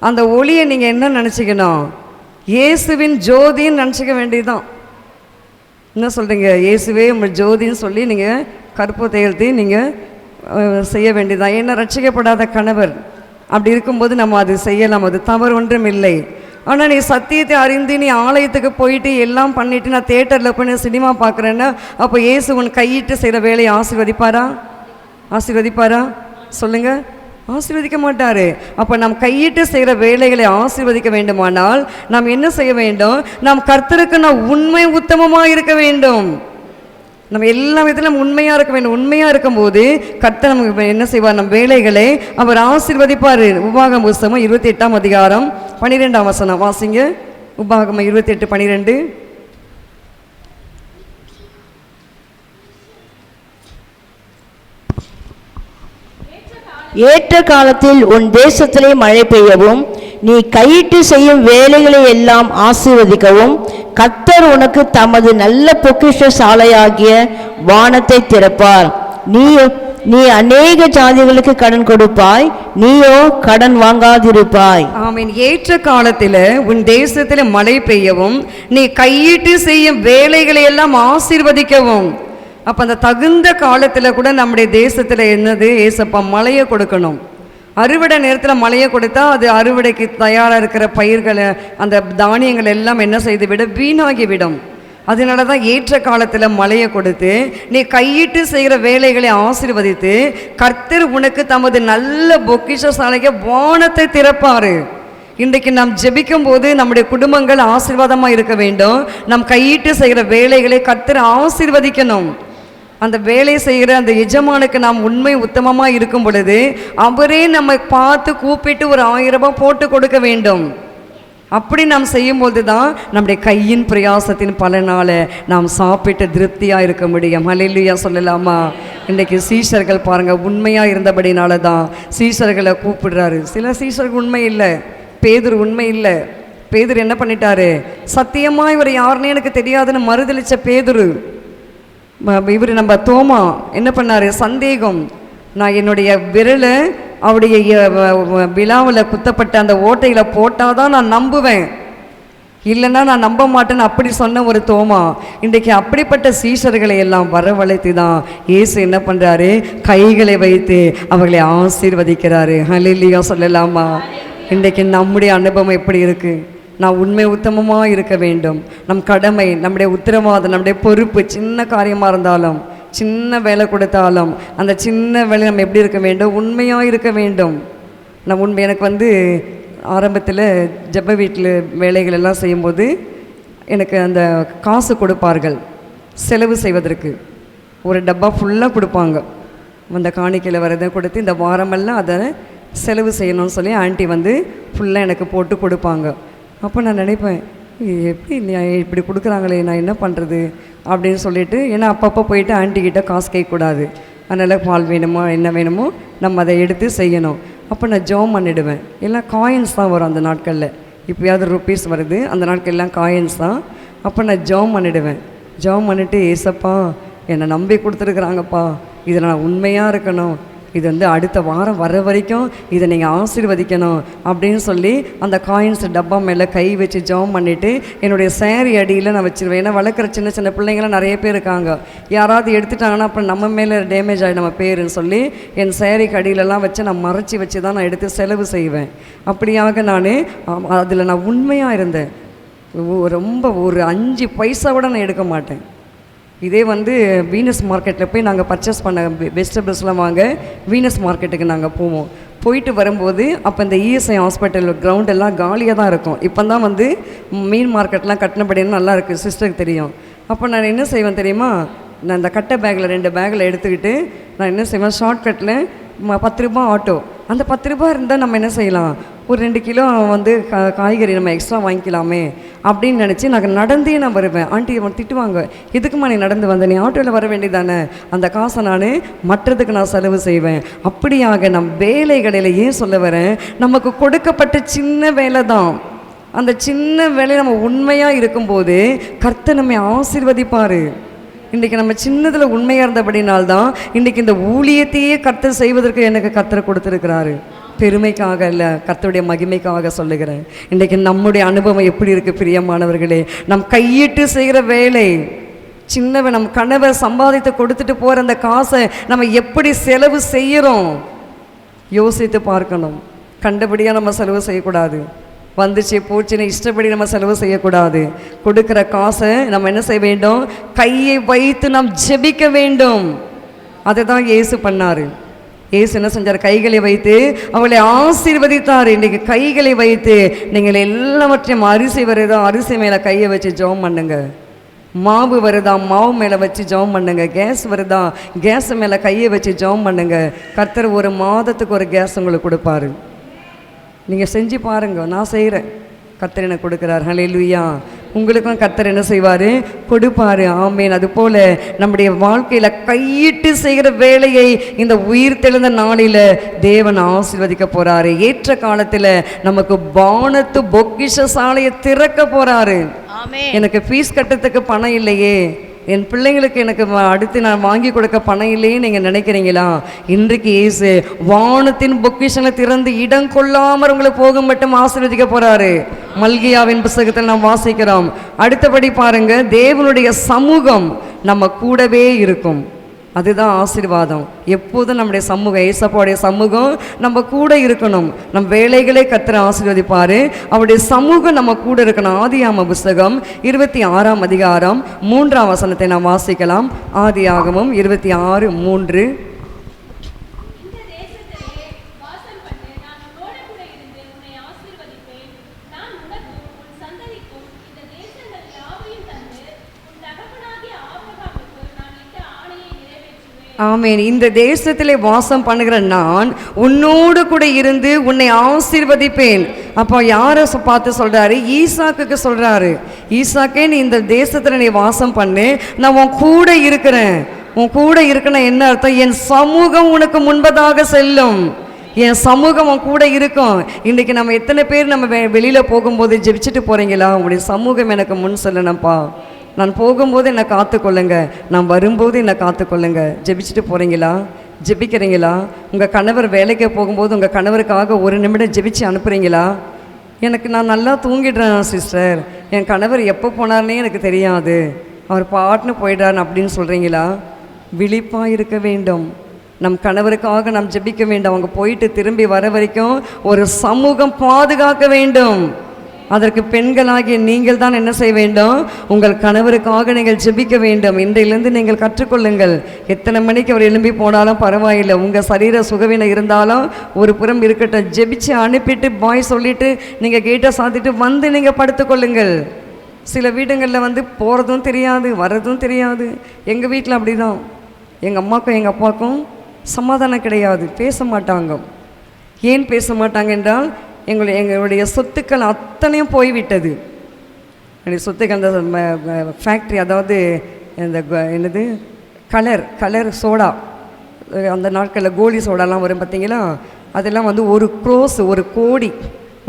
அந்த ஒளியை நீங்கள் என்ன நினச்சிக்கணும்? இயேசுவின் ஜோதின்னு நினச்சிக்க வேண்டியதுதான். என்ன சொல்கிறீங்க? இயேசுவே உங்கள் ஜோதின்னு சொல்லி நீங்கள் கற்பூரத்தை ஏற்றி நீங்கள் செய்ய வேண்டியதுதான். ஏன்னா ரட்சிக்கப்படாத கணவர் அப்படி இருக்கும்போது நம்ம அது செய்யலாம், அது தவறு ஒன்றும் இல்லை. ஆனால் நீ சத்தியத்தை அறிந்து நீ ஆலயத்துக்கு போயிட்டு எல்லாம் பண்ணிவிட்டு நான் தியேட்டரில் போய் சினிமா பார்க்குறேன்னா, அப்போ இயேசு உன் கையிட்டு செய்கிற வேலையை ஆசீர்வதிப்பாரா? ஆசீர்வதிப்பாரா? சொல்லுங்கள், ஆசீர்வதிக்க மாட்டார். அப்போ நாம் கையிட்டு செய்கிற வேலைகளை ஆசீர்வதிக்க வேண்டுமானால் நாம் என்ன செய்ய வேண்டும்? நாம் கர்த்தருக்கு நாம் உண்மை உத்தமமாக இருக்க வேண்டும். நம்ம எல்லா விதத்திலும் உண்மையாக இருக்க வேண்டும். உண்மையாக இருக்கும்போது கர்த்தர் நமக்கு என்ன செய்வார்? நம் வேலைகளை அவர் ஆசீர்வதிப்பார். உபாகம புஸ்தகம் 28ஆம் அதிகாரம் 12ஆம் வசனம் வாசிங்க. உபாகமம் 28:12. ஏற்ற காலத்தில் உன் தேசத்திலே மழை பெய்யவும் நீ கையிட்டு செய்யும் வேலைகளை எல்லாம் ஆசீர்வதிக்கவும் கர்த்தர் உனக்கு தமது நல்ல பொக்கிஷ சாலையாகிய வானத்தை திறப்பார். நீ அநேக ஜாதிகளுக்கு கடன் கொடுப்பாய், நீயோ கடன் வாங்காதிருப்பாய். ஆமீன். ஏற்ற காலத்தில் உன் தேசத்தில் மழை பெய்யவும் நீ கையிட்டு செய்யும் வேலைகளை எல்லாம் ஆசீர்வதிக்கவும். அப்போ அந்த தகுந்த காலத்தில் கூட நம்முடைய தேசத்தில் என்னது, ஏசப்பா மழையை கொடுக்கணும். அறுவடை நேரத்தில் மழையை கொடுத்தா அது அறுவடைக்கு தயாராக இருக்கிற பயிர்களை, அந்த தானியங்கள் எல்லாம் என்ன செய்து விட வீணாகிவிடும். அதனால தான் ஏற்ற காலத்தில் மழையை கொடுத்து நீ கையிட்டு செய்கிற வேலைகளை ஆசீர்வதித்து கர்த்தர் உனக்கு தமது நல்ல பொக்கிஷ சாலைக்கு வானத்தை திறப்பார். இன்றைக்கு நாம் ஜெபிக்கும் போது நம்முடைய குடும்பங்கள் ஆசீர்வாதமாக இருக்க வேண்டும். நம் கையிட்டு செய்கிற வேலைகளை கர்த்தர் ஆசீர்வதிக்கணும். அந்த வேலை செய்கிற அந்த எஜமானுக்கு நாம் உண்மை உத்தமமாக இருக்கும் பொழுது அவரே நம்மை பார்த்து கூப்பிட்டு ஒரு 1000 ரூபாய் போட்டு கொடுக்க வேண்டும். அப்படி நாம் செய்யும்போது தான் நம்முடைய கையின் பிரயாசத்தின் பலனால நாம் சாப்பிட்டு திருப்தியாக இருக்க முடியும். ஹல்லேலூயா சொல்லலாமா? இன்றைக்கு சீஷர்கள் பாருங்கள், உண்மையாக இருந்தபடினால தான் சீஷர்களை கூப்பிடுறாரு. சில சீஷர்கள் உண்மை இல்லை, பேதுரு உண்மை இல்லை. பேதுரு என்ன பண்ணிட்டாரு, சத்தியமாக இவர் யாருன்னு எனக்கு தெரியாதுன்னு மறுதளித்த பேதுரு. இவர் நம்ம தோமா என்ன பண்ணார், சந்தேகம். நான் என்னுடைய விரலை அவருடைய விழாவில் குத்தப்பட்ட அந்த ஓட்டையில் போட்டால் தான் நான் நம்புவேன், இல்லைன்னா நான் நம்ப மாட்டேன்னு அப்படி சொன்ன ஒரு தோமா. இன்றைக்கு அப்படிப்பட்ட சீஷர்களை எல்லாம் வரவழைத்து தான் இயேசு என்ன பண்ணுறாரு, கைகளை வைத்து அவர்களை ஆசீர்வதிக்கிறாரு. ஹல்லேலூயா சொல்லலாமா? இன்றைக்கு நம்முடைய அனுபவம் எப்படி இருக்குது? நான் உண்மை உத்தமமாக இருக்க வேண்டும். நம் கடமை, நம்முடைய உத்தரவாதம், நம்முடைய பொறுப்பு, சின்ன காரியமாக இருந்தாலும் சின்ன வேலை கொடுத்தாலும் அந்த சின்ன வேலை நம்ம எப்படி இருக்க வேண்டும், உண்மையாக இருக்க வேண்டும். எனக்கு ஆரம்பத்தில் ஜெப வீட்டில் வேலைகள் எல்லாம் செய்யும்போது எனக்கு அந்த காசு கொடுப்பார்கள் செலவு செய்வதற்கு. ஒரு டப்பா ஃபுல்லாக கொடுப்பாங்க. அந்த காணிக்கையில் வரதை கொடுத்து இந்த வாரமெல்லாம் அதை செலவு செய்யணும்னு சொல்லி ஆண்டி ஃபுல்லாக எனக்கு போட்டு கொடுப்பாங்க. அப்போ நான் நினைப்பேன், எப்படி இப்படி கொடுக்குறாங்களே, நான் என்ன பண்ணுறது அப்படின்னு சொல்லிட்டு, ஏன்னா அப்பப்போ போயிட்டு ஆண்டிக்கிட்ட காசு கேட்கக்கூடாது. அதனால் பால் வேணுமோ என்ன வேணுமோ நம்ம அதை எடுத்து செய்யணும். அப்போ நான் ஜெபம் பண்ணிவிடுவேன். எல்லாம் காயின்ஸ் தான் வரும் அந்த நாட்களில். இப்போயாவது ருப்பீஸ் வருது, அந்த நாட்கள் எல்லாம் காயின்ஸ் தான். அப்போ நான் ஜெபம் பண்ணிவிடுவேன். ஜெபம் பண்ணிவிட்டு, ஏசப்பா என்னை நம்பி கொடுத்துருக்குறாங்கப்பா, இதில் நான் உண்மையாக இருக்கணும், இது அடுத்த வாரம் வர வரைக்கும் இதை நீங்கள் ஆசீர்வதிக்கணும் அப்படின்னு சொல்லி அந்த காயின்ஸ் டப்பா மேலே கை வச்சு ஜெபம் பண்ணிவிட்டு என்னுடைய சேரீ அடியில் நான் வச்சுருவேன். ஏன்னா வளர்க்குற சின்ன சின்ன பிள்ளைங்களாம் நிறைய பேர் இருக்காங்க. யாராவது எடுத்துட்டாங்கன்னா அப்புறம் நம்ம மேலே டேமேஜ் ஆகி நம்ம பேருன்னு சொல்லி என் சேரீக்கு அடியிலலாம் வச்சு நான் மறைச்சி வச்சு தான் நான் எடுத்து செலவு செய்வேன். அப்படியாக நான் அதில் நான் உண்மையாக இருந்தேன். ரொம்ப ஒரு 5 பைசா கூட நான் எடுக்க மாட்டேன். இதே வீனஸ் மார்க்கெட்டில் போய் நாங்கள் பர்ச்சேஸ் பண்ண வெஜிடபிள்ஸ்லாம் வாங்க வீனஸ் மார்க்கெட்டுக்கு நாங்கள் போவோம். போயிட்டு வரும்போது அப்போ இந்த இஎஸ்ஐ ஹாஸ்பிட்டல் கிரவுண்ட் எல்லாம் காலியாக தான் இருக்கும். இப்போ தான் மீன் மார்க்கெட்லாம் கட்டினபடின்னு நல்லா இருக்குது, சிஸ்டருக்கு தெரியும். அப்போ நான் என்ன செய்வேன் தெரியுமா, நான் இந்த கட்டை பேக்கில் 2 பேக்கில் எடுத்துக்கிட்டு நான் என்ன செய்வேன், ஷார்ட்கட்டில் 10 ரூபா ஆட்டோ, அந்த 10 ரூபா இருந்தால் நம்ம என்ன செய்யலாம், ஒரு 2 கிலோ காய்கறி நம்ம எக்ஸ்ட்ரா வாங்கிக்கலாமே அப்படின்னு நினச்சி நான் நடந்தே நான் வருவேன். ஆண்டி திட்டுவாங்க, எதுக்குமா நீ நடந்து வந்த, நீ ஆட்டோவில் வர வேண்டியதானே, அந்த காசை நான் மற்றதுக்கு நான் செலவு செய்வேன். அப்படியாக நம் வேலைகளில் ஏன் சொல்ல வரேன், நமக்கு கொடுக்கப்பட்ட சின்ன வேலை தான். அந்த சின்ன வேலை நம்ம உண்மையாக இருக்கும்போது கர்த்தர் நம்மை ஆசீர்வதிப்பார். இன்றைக்கி நம்ம சின்னதில் உண்மையாக இருந்தபடினால்தான் இன்றைக்கி இந்த ஊழியத்தையே கர்த்தர் செய்வதற்கு எனக்கு கர்த்தர் கொடுத்துருக்கிறாரு. பெருமைக்காக இல்லை, கர்த்தருடைய மகிமைக்காக சொல்லுகிறேன். இன்றைக்கி நம்முடைய அனுபவம் எப்படி இருக்குது பிரியமானவர்களே, நம் கையிட்டு செய்கிற வேலை சின்னவன், நம் கணவர் சம்பாதித்து கொடுத்துட்டு போகிற அந்த காசை நம்ம எப்படி செலவு செய்கிறோம் யோசித்து பார்க்கணும். கண்டபடியாக நம்ம செலவு செய்யக்கூடாது, வந்துச்சு போச்சுன்னு இஷ்டப்படி நம்ம செலவு செய்யக்கூடாது. கொடுக்குற காசை நம்ம என்ன செய்ய வேண்டும், கையை வைத்து நாம் ஜெபிக்க வேண்டும். அதை தான் இயேசு பண்ணார். இயேசு என்ன செஞ்சார், கைகளை வைத்து அவளை ஆசீர்வதித்தார். இன்றைக்கி கைகளை வைத்து நீங்கள் எல்லாவற்றையும், அரிசி வருதா அரிசி மேலே கையை வச்சு ஜெபம் பண்ணுங்க, மாவு வருதா மாவு மேலே வச்சு ஜெபம் பண்ணுங்க, கேஸ் வருதா கேஸ் மேலே கையை வச்சு ஜெபம் பண்ணுங்க. கர்த்தர் 1 மாதத்துக்கு ஒரு கேஸ் உங்களுக்கு கொடுப்பாரு. நீங்கள் செஞ்சு பாருங்க, நான் செய்கிறேன், கர்த்தர் எனக்கு கொடுக்குறார். ஹல்லேலூயா. உங்களுக்கும் கர்த்தர் என்ன செய்வார்? கொடுப்பாரு. ஆமேன். அதுபோல் நம்முடைய வாழ்க்கையில் கையிட்டு செய்கிற வேலையை இந்த உயிர் தெழுந்த நாளில் தேவன் ஆசீர்வதிக்க போகிறாரு. ஏற்ற காலத்தில் நமக்கு வானத்து பொக்கிஷ சாலையை திறக்க போகிறாரு. எனக்கு ஃபீஸ் கட்டுறதுக்கு பணம் இல்லையே, என் பிள்ளைங்களுக்கு எனக்கு அடுத்து நான் வாங்கி கொடுக்க பணம் இல்லையே நீங்கள் நினைக்கிறீங்களா? இன்றைக்கு இயேசு வானத்தின் பொக்கிஷங்களை திறந்து இடம் கொள்ளாமல் உங்களை போக மட்டும் ஆசீர்வதிக்க போகிறாரு. மல்கியாவின் புத்தகத்தில் நாம் வாசிக்கிறோம். அடுத்தபடி பாருங்க, தேவனுடைய சமூகம் நம்ம கூடவே இருக்கும். அதுதான் ஆசீர்வாதம். எப்போதும் நம்முடைய சமூகம், ஏசப்பாவுடைய சமூகம் நம்ம கூட இருக்கணும். நம் வேலைகளை கர்த்தர் ஆசீர்வதிப்பார். அவருடைய சமூகம் நம்ம கூட இருக்கணும். ஆதியாகம புஸ்தகம் 26ஆம் அதிகாரம் 3ஆம் வசனத்தை நாம் வாசிக்கலாம். ஆதியாகமம் 26:3. ஆமேன். இந்த தேசத்திலே வாசம் பண்ணுகிற நான் உன்னோடு கூட இருந்து உன்னை ஆசீர்வதிப்பேன். அப்போ யாரை பார்த்து சொல்கிறாரு? ஈசாக்குக்கு சொல்கிறாரு. ஈசாக்கே, நீ இந்த தேசத்தில் நீ வாசம் பண்ணு, நான் உன் கூட இருக்கிறேன். உன் கூட இருக்கணும் என்ன அர்த்தம்? என் சமூகம் உனக்கு முன்பதாக செல்லும், என் சமூகம் உன் கூட இருக்கும். இன்றைக்கி நம்ம எத்தனை பேர் நம்ம வெளியில் போகும்போது ஜெபிச்சுட்டு போகிறீங்களா? உங்களுடைய சமூகம் எனக்கு முன் செல்லணும்ப்பா, நான் போகும்போது என்னை காத்துக்கொள்ளுங்க, நான் வரும்போது என்னை காத்துக்கொள்ளுங்க. ஜெபிச்சுட்டு போகிறீங்களா? ஜெபிக்கிறீங்களா? உங்கள் கணவர் வேலைக்கு போகும்போது உங்கள் கணவருக்காக ஒரு நிமிடம் ஜெபிச்சு அனுப்புகிறீங்களா? நான் நல்லா தூங்கிடுறேன் சிஸ்டர், என் கணவர் எப்போ போனார்னே எனக்கு தெரியாது, அவர் பாட்டுன்னு போயிடுறாரு அப்படின்னு சொல்கிறீங்களா? விழிப்பாக இருக்க வேண்டும். நம் கணவருக்காக நாம் ஜெபிக்க வேண்டும். அவங்க போயிட்டு திரும்பி வர வரைக்கும் ஒரு சமூகம் பாதுகாக்க வேண்டும். அதற்கு பெண்களாகிய நீங்கள் தான் என்ன செய்ய வேண்டும்? உங்கள் கணவருக்காக நீங்கள் ஜெபிக்க வேண்டும். இன்றையிலிருந்து நீங்கள் கற்றுக்கொள்ளுங்கள். எத்தனை மணிக்கு அவர் எழும்பி போனாலும் பரவாயில்லை, உங்கள் சரீர சுகவீனம் இருந்தாலும் ஒரு புறம் இருக்கட்டும், ஜெபிச்சு அனுப்பிட்டு பாய் சொல்லிவிட்டு நீங்கள் கேட்டை சாத்திட்டு வந்து நீங்கள் படுத்துக்கொள்ளுங்கள். சில வீடுங்களில் போகிறதும் தெரியாது, வர்றதும் தெரியாது. எங்கள் வீட்டில் அப்படி தான். எங்கள் அம்மாக்கும் எங்கள் அப்பாவுக்கும் சமாதானம் கிடையாது, பேச மாட்டாங்க. ஏன் பேச மாட்டாங்க என்றால் எங்களுடைய சொத்துக்கள் அத்தனையும் போய்விட்டது. என்னுடைய சொத்துக்கள் அந்த ஃபேக்ட்ரி, அதாவது இந்த என்னது கலர் சோடா, அந்த நாட்களில் கோலி சோடாலாம் வரும் பார்த்தீங்களா, அதெல்லாம்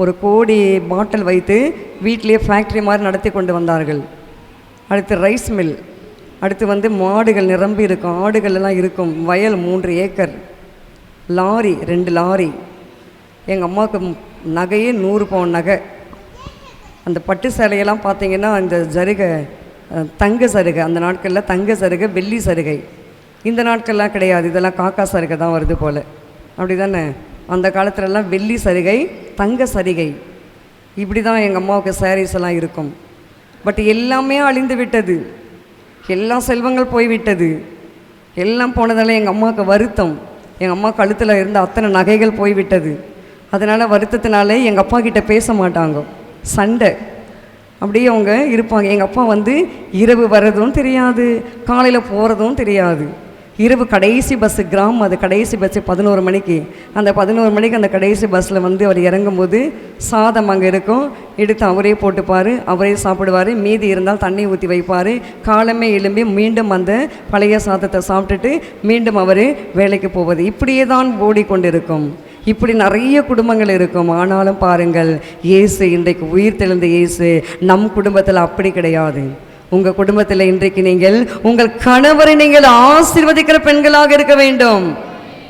ஒரு கோடி பாட்டில் வைத்து வீட்டிலேயே ஃபேக்ட்ரி மாதிரி நடத்தி கொண்டு வந்தார்கள். அடுத்து ரைஸ் மில், அடுத்து மாடுகள் நிரம்பி இருக்கும், ஆடுகள் எல்லாம் இருக்கும், வயல் 3 ஏக்கர், லாரி 2 லாரி. எங்கள் அம்மாவுக்கு நகையே 100 பவுன் நகை. அந்த பட்டு சேலையெல்லாம் பார்த்தீங்கன்னா அந்த ஜருகை, தங்க சருகை, அந்த நாட்களில் தங்க சருகை, வெள்ளி சருகை. இந்த நாட்கள்லாம் கிடையாது, இதெல்லாம் காக்கா சருகை தான் வருது போல், அப்படி தானே? அந்த காலத்துலலாம் வெள்ளி சரிகை, தங்க சரிகை, இப்படி தான் எங்கள் அம்மாவுக்கு சாரீஸ் எல்லாம் இருக்கும். பட் எல்லாமே அழிந்து விட்டது, எல்லா செல்வங்கள் போய்விட்டது. எல்லாம் போனதால் எங்கள் அம்மாவுக்கு வருத்தம். எங்கள் அம்மா கழுத்தில் இருந்த அத்தனை நகைகள் போய்விட்டது. அதனால் வருத்தத்தினாலே எங்கள் அப்பா கிட்ட பேச மாட்டாங்க, சண்டை அப்படியே அவங்க இருப்பாங்க. எங்கள் அப்பா இரவு வர்றதும் தெரியாது, காலையில் போகிறதும் தெரியாது. இரவு கடைசி பஸ்ஸு, கிராமம் அது, கடைசி பஸ்ஸு 11 மணிக்கு. அந்த 11 மணிக்கு அந்த கடைசி பஸ்ஸில் அவர் இறங்கும்போது சாதம் அங்கே இருக்கும், எடுத்து அவரே போட்டுப்பார், அவரே சாப்பிடுவார். மீதி இருந்தால் தண்ணி ஊற்றி வைப்பார். காலமே எழும்பி மீண்டும் அந்த பழைய சாதத்தை சாப்பிட்டுட்டு மீண்டும் அவர் வேலைக்கு போவது. இப்படியே தான் ஓடிக்கொண்டிருக்கும். இப்படி நிறைய குடும்பங்கள் இருக்கும். ஆனாலும் பாருங்கள், இயேசு இன்றைக்கு உயிர் தெழுந்த இயேசு நம் குடும்பத்தில் அப்படி கிடையாது. உங்கள் குடும்பத்தில் இன்றைக்கு நீங்கள் உங்கள் கணவரை நீங்கள் ஆசீர்வதிக்கிற பெண்களாக இருக்க வேண்டும்.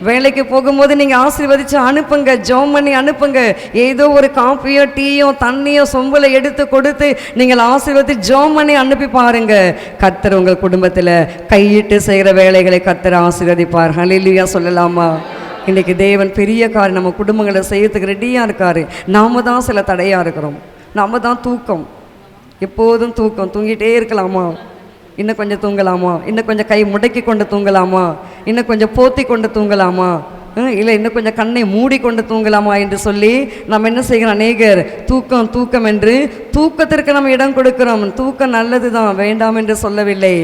வேலைக்கு போகும்போது நீங்கள் ஆசீர்வதித்து அனுப்புங்க, ஜெபம் பண்ணி அனுப்புங்க. ஏதோ ஒரு காஃபியோ டீயோ தண்ணியோ சொம்பில் எடுத்து கொடுத்து நீங்கள் ஆசீர்வதித்து ஜெபம் பண்ணி அனுப்பி பாருங்க. கர்த்தர் உங்கள் குடும்பத்தில் கையிட்டு செய்கிற வேலைகளை கர்த்தர் ஆசீர்வதிப்பார். ஹல்லேலூயா சொல்லலாமா? இன்றைக்கி தேவன் பெரிய காரியம் நம்ம குடும்பங்களை செய்யறதுக்கு ரெடியாக இருக்கார். நாம் தான் சில தடையாக இருக்கிறோம். நாம் தான் தூக்கம், எப்போதும் தூக்கம், தூங்கிட்டே இருக்கலாமா, இன்னும் கொஞ்சம் தூங்கலாமா, இன்னும் கொஞ்சம் கை முடக்கி கொண்டு தூங்கலாமா, இன்னும் கொஞ்சம் போத்தி கொண்டு தூங்கலாமா, இல்லை இன்னும் கொஞ்சம் கண்ணை மூடி கொண்டு தூங்கலாமா என்று சொல்லி நம்ம என்ன செய்கிறோம்? அநேகர் தூக்கம் தூக்கம் என்று தூக்கத்திற்கு நம்ம இடம் கொடுக்கிறோம். தூக்கம் நல்லது தான், வேண்டாம் என்று சொல்லவில்லை.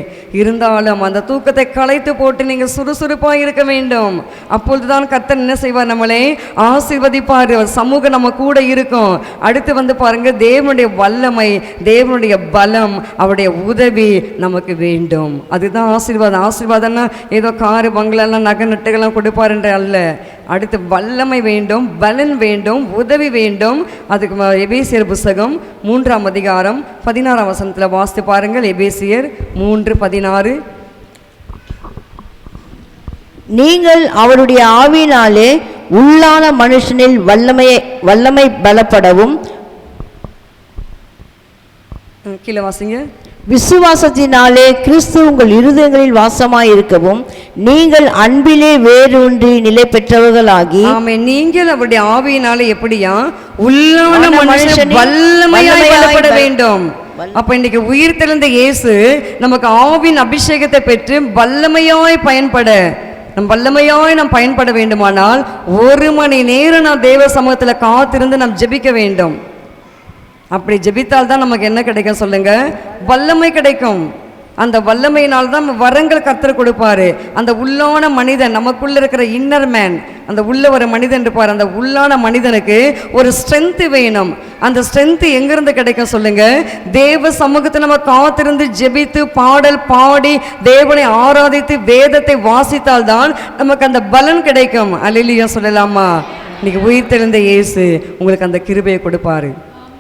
இருந்தாலும் அந்த தூக்கத்தை களைத்து போட்டு நீங்கள் சுறுசுறுப்பாக இருக்க வேண்டும். அப்பொழுதுதான் கர்த்தர் என்ன செய்வார்? நம்மளை ஆசீர்வதிப்பார். சமூகம் நம்ம கூட இருக்கும். அடுத்து வந்து பாருங்க, தேவனுடைய வல்லமை, தேவனுடைய பலம், அவருடைய உதவி நமக்கு வேண்டும். அதுதான் ஆசீர்வாதம். ஆசீர்வாதம்னா ஏதோ காரு பங்களெல்லாம் நகை நட்டுகள்லாம் கொடுப்பார் என்று அல்ல. அடுத்து வல்லமை வேண்டும், பலன் வேண்டும், உதவி வேண்டும். அதுக்கு எபேசியர் புஸ்தகம் 3ஆம் அதிகாரம் 16ஆம் வசனத்தில் வாசித்து பாருங்கள். எபேசியர் 3:16. நீங்கள் அவருடைய ஆவியினாலே உள்ளான மனுஷனில் வல்லமை பலப்படவும், கீழே வாசிங்க. விசுவாசத்தினாலே கிறிஸ்து உங்கள் இருதயங்களில் வாசமாயிருக்கவும் நீங்கள் அன்பிலே வேரூன்றி நிலை பெற்றவர்களாகி. ஆமென். நீங்கள் அவருடைய ஆவியினாலே எப்படியா? உள்ளான மனுஷன் வல்லமையாய் பலப்பட வேண்டும். அப்ப இன்னைக்கு உயிர் தெழுந்த இயேசு நமக்கு ஆவின் அபிஷேகத்தை பெற்று வல்லமையாய் பயன்பட, வல்லமையாய் நாம் பயன்பட வேண்டுமானால் 1 மணி நேரம் நாம் தேவ சமூகத்தில் காத்திருந்து நாம் ஜெபிக்க வேண்டும். அப்படி ஜெபித்தால் தான் நமக்கு என்ன கிடைக்கும் சொல்லுங்க? வல்லமை கிடைக்கும். அந்த வல்லமையினால் தான் வரங்கள் கர்த்தர் கொடுப்பாரு. அந்த உள்ளான மனிதன், நமக்குள்ள இருக்கிற இன்னர் மேன், அந்த உள்ள ஒரு மனிதன் இருப்பார். அந்த உள்ளான மனிதனுக்கு ஒரு ஸ்ட்ரென்த் வேணும். அந்த ஸ்ட்ரென்த் எங்கிருந்து கிடைக்கும் சொல்லுங்க? தேவ சமூகத்தை நம்ம காத்திருந்து ஜெபித்து பாடல் பாடி தேவனை ஆராதித்து வேதத்தை வாசித்தால் தான் நமக்கு அந்த பலன் கிடைக்கும். அல்லேலூயா சொல்லலாமா? இன்னைக்கு உயிர் தெழுந்த இயேசு உங்களுக்கு அந்த கிருபையை கொடுப்பாரு.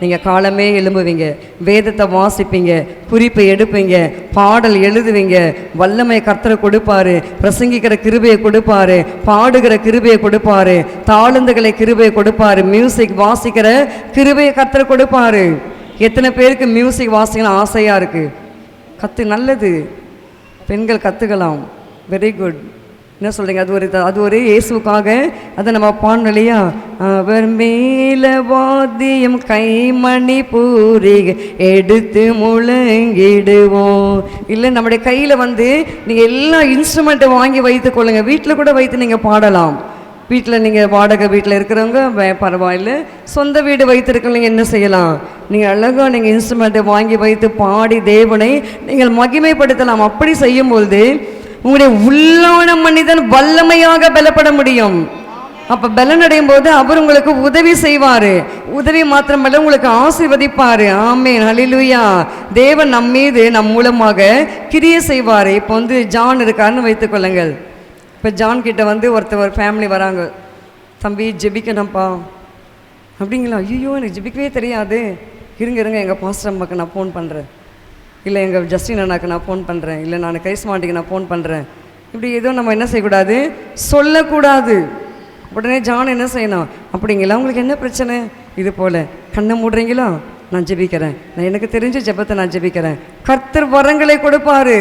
நீங்கள் காலமே எழும்புவீங்க, வேதத்தை வாசிப்பீங்க, குறிப்பை எடுப்பீங்க, பாடல் எழுதுவீங்க. வல்லமை கர்த்தரை கொடுப்பாரு. பிரசங்கிக்கிற கிருபையை கொடுப்பாரு, பாடுகிற கிருபையை கொடுப்பாரு, தாளந்துகளை கிருபையை கொடுப்பாரு, மியூசிக் வாசிக்கிற கிருபையை கர்த்தரை கொடுப்பாரு. எத்தனை பேருக்கு மியூசிக் வாசிக்கணும் ஆசையாக இருக்குது? நல்லது, பெண்கள் கற்றுக்கலாம். Very good. என்ன சொல்கிறீங்க? அது ஒரு இயேசுக்காக அதை நம்ம பாடணும் இல்லையா? அவர் மேல வாத்தியம் கைமணி பூரிகை எடுத்து முழங்கிடுவோம். இல்லை, நம்முடைய கையில் வந்து நீங்கள் எல்லா இன்ஸ்ட்ருமெண்ட்டை வாங்கி வைத்து கொள்ளுங்க. வீட்டில் கூட வைத்து நீங்கள் பாடலாம். வீட்டில் நீங்கள் வாடகை வீட்டில் இருக்கிறவங்க பரவாயில்ல, சொந்த வீடு வைத்திருக்கவங்க என்ன செய்யலாம்? நீங்கள் அழகாக நீங்கள் இன்ஸ்ட்ருமெண்ட்டை வாங்கி வைத்து பாடி தேவனை நீங்கள் மகிமைப்படுத்தலாம். அப்படி செய்யும்பொழுது உங்களுடைய உள்ளான மனிதன் வல்லமையாக பலப்பட முடியும். அப்ப பலன் அடையும் போது அவர் உங்களுக்கு உதவி செய்வாரு. உதவி மாத்திரமல்ல, உங்களுக்கு ஆசீர்வதிப்பாரு. ஆமென், ஹல்லேலூயா. தேவன் நம் மீது நம் மூலமாக கிரியை செய்வாரு. இப்போ வந்து ஜான் இருக்காருன்னு வைத்துக் கொள்ளுங்கள். இப்போ ஜான் கிட்ட வந்து ஒரு ஃபேமிலி வராங்க. தம்பி ஜெபிக்கணும்ப்பா. அப்படிங்களா? ஐயோ, எனக்கு ஜெபிக்கவே தெரியாது. இருங்க எங்கள் பாஸ்டர் அம்மாக்கு நான் ஃபோன் பண்ணுறேன், இல்லை எங்கள் ஜஸ்டின் அண்ணாக்கு நான் ஃபோன் பண்ணுறேன், இல்லை நான் கைஸ்மாண்டிக்கு நான் ஃபோன் பண்ணுறேன். இப்படி எதுவும் நம்ம என்ன செய்யக்கூடாது? சொல்லக்கூடாது. உடனே ஜான் என்ன செய்யணும்? அப்படிங்களா, உங்களுக்கு என்ன பிரச்சனை? இது போல் கண்ணை மூடுறீங்களா? நான் ஜெபிக்கிறேன், நான் எனக்கு தெரிஞ்ச ஜெபத்தை நான் ஜெபிக்கிறேன். கர்த்தர் வரங்களை கொடுப்பாரு.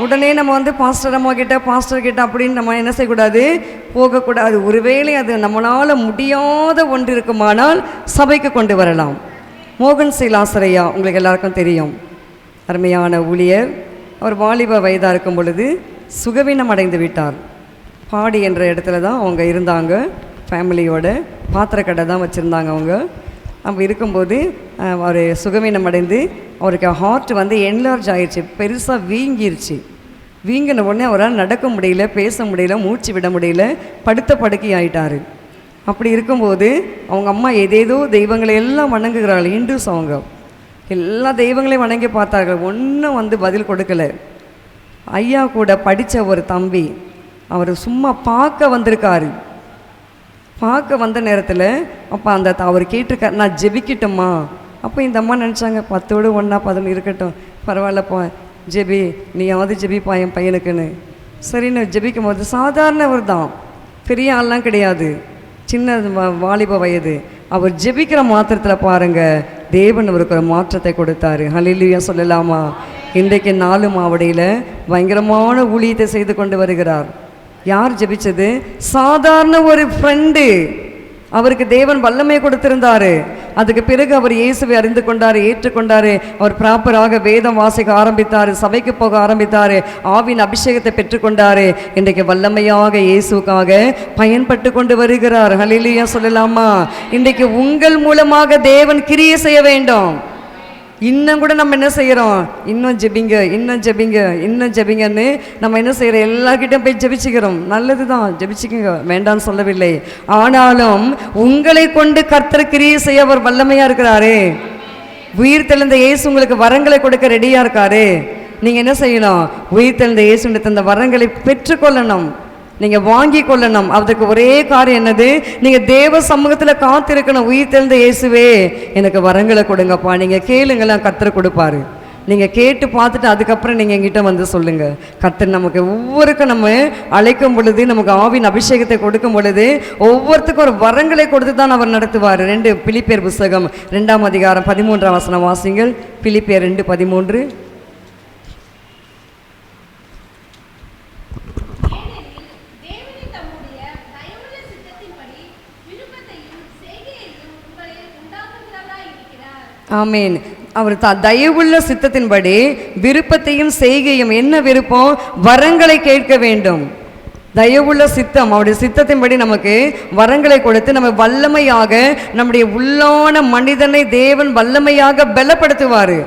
உடனே நம்ம வந்து பாஸ்டர் அம்மா கிட்ட பாஸ்டர் கிட்ட அப்படின்னு நம்ம என்ன செய்யக்கூடாது? போகக்கூடாது. ஒருவேளை அது நம்மளால் முடியாத ஒன்று இருக்குமானால் சபைக்கு கொண்டு வரலாம். மோகன் சீலாசரையா உங்களுக்கு எல்லாருக்கும் தெரியும், அருமையான ஊழியர். அவர் வாலிப வயதாக இருக்கும் பொழுது சுகவீனம் அடைந்து விட்டார். பாடி என்ற இடத்துல தான் அவங்க இருந்தாங்க. ஃபேமிலியோட பாத்திரக்கடை தான் வச்சுருந்தாங்க அவங்க. அப்போ இருக்கும்போது அவர் சுகவீனம் அடைந்து அவருக்கு ஹார்ட் வந்து என்லார்ஜ் ஆயிடுச்சு, பெருசாக வீங்கிருச்சு. வீங்கின உடனே அவரால் நடக்க முடியல, பேச முடியல, மூச்சு விட முடியல, படுத்த படுக்கை ஆயிட்டார். அப்படி இருக்கும்போது அவங்க அம்மா ஏதேதோ தெய்வங்களை எல்லாம் வணங்குகிறார்கள். ஹிந்துஸ் அவங்க எல்லா தெய்வங்களையும் வணங்கி பார்த்தார்கள். ஒன்றும் வந்து பதில் கொடுக்கலை. ஐயா கூட படித்த ஒரு தம்பி அவர் சும்மா பார்க்க வந்திருக்காரு. பார்க்க வந்த நேரத்தில் அப்போ அவர் கேட்டிருக்கார், நான் ஜெபிக்கட்டுமா? அப்போ இந்த அம்மா நினச்சாங்க 10ஓடு 1 11 இருக்கட்டும், பரவாயில்லப்பா ஜெபி, நீயாவது ஜெபிப்பா என் பையனுக்குன்னு. சரின்னு ஜெபிக்கும் போது சாதாரணவர் தான், பெரிய ஆள்லாம் கிடையாது, சின்ன வாலிப வயது. அவர் ஜெபிக்கிற மாத்திரத்தில் பாருங்கள், தேவன் அவருக்கு ஒரு மாற்றத்தை கொடுத்தாரு. ஹல்லேலூயா சொல்லலாமா? இன்றைக்கு 4 மாவடியில் பயங்கரமான ஊழியத்தை செய்து கொண்டு வருகிறார். யார் ஜெபிச்சது? சாதாரண ஒரு ஃப்ரெண்டு. அவருக்கு தேவன் வல்லமை கொடுத்திருந்தாரு. அதுக்கு பிறகு அவர் இயேசுவை அறிந்து கொண்டார், ஏற்றுக்கொண்டார். அவர் ப்ராப்பராக வேதம் வாசிக்க ஆரம்பித்தார், சபைக்கு போக ஆரம்பித்தார், ஆவின் அபிஷேகத்தை பெற்றுக்கொண்டார். இன்றைக்கு வல்லமையாக இயேசுக்காக பயன்பட்டு கொண்டு வருகிறார். ஹல்லேலூயா சொல்லலாமா? இன்றைக்கு உங்கள் மூலமாக தேவன் கிரியை செய்ய வேண்டும். இன்னும் கூட நம்ம என்ன செய்கிறோம், இன்னும் ஜெபிங்க, இன்னும் ஜெபிங்க, இன்னும் ஜெபிங்கன்னு நம்ம என்ன செய்கிறோம், எல்லார்கிட்டையும் போய் ஜெபிச்சுக்கிறோம். நல்லது தான், ஜெபிச்சுக்கோங்க, வேண்டான்னு சொல்லவில்லை. ஆனாலும் உங்களை கொண்டு கர்த்தர் கிரியை செய்ய அவர் வல்லமையாக இருக்கிறாரே. உயிர் தெழுந்த இயேசு உங்களுக்கு வரங்களை கொடுக்க ரெடியாக இருக்காரு. நீங்கள் என்ன செய்யணும், உயிர் தெழுந்த இயேசு அந்த வரங்களை பெற்றுக்கொள்ளணும், நீங்கள் வாங்கி கொள்ளணும். அதுக்கு ஒரே காரியம் என்னது, நீங்கள் தேவ சமூகத்தில் காத்திருக்கணும். உயிர் தெழுந்த இயேசுவே எனக்கு வரங்களை கொடுங்கப்பா, நீங்கள் கேளுங்களாம், கர்த்தர் கொடுப்பாரு. நீங்கள் கேட்டு பார்த்துட்டு அதுக்கப்புறம் நீங்கள் எங்கிட்ட வந்து சொல்லுங்கள். கர்த்தர் நமக்கு ஒவ்வொருக்கும் நம்ம அழைக்கும் பொழுது, நமக்கு ஆவின் அபிஷேகத்தை கொடுக்கும் பொழுது ஒவ்வொருத்துக்கும் ஒரு வரங்களை கொடுத்து தான் அவர் நடத்துவார். 2 பிலிப்பியர் புஸ்தகம் 2ஆம் அதிகாரம் 13ஆம் வசனம் வாசிங்கள். பிலிப்பியர் 2:13. ஆமீன். அவர் தயவுள்ள சித்தத்தின்படி விருப்பத்தையும் செய்கையும், என்ன விருப்பம், வரங்களை கேட்க வேண்டும். தயவுள்ள சித்தம், அவருடைய சித்தத்தின்படி நமக்கு வரங்களை கொடுத்து நம்ம வல்லமையாக நம்முடைய உள்ளான மனிதனை தேவன் வல்லமையாக பலப்படுத்துவார்.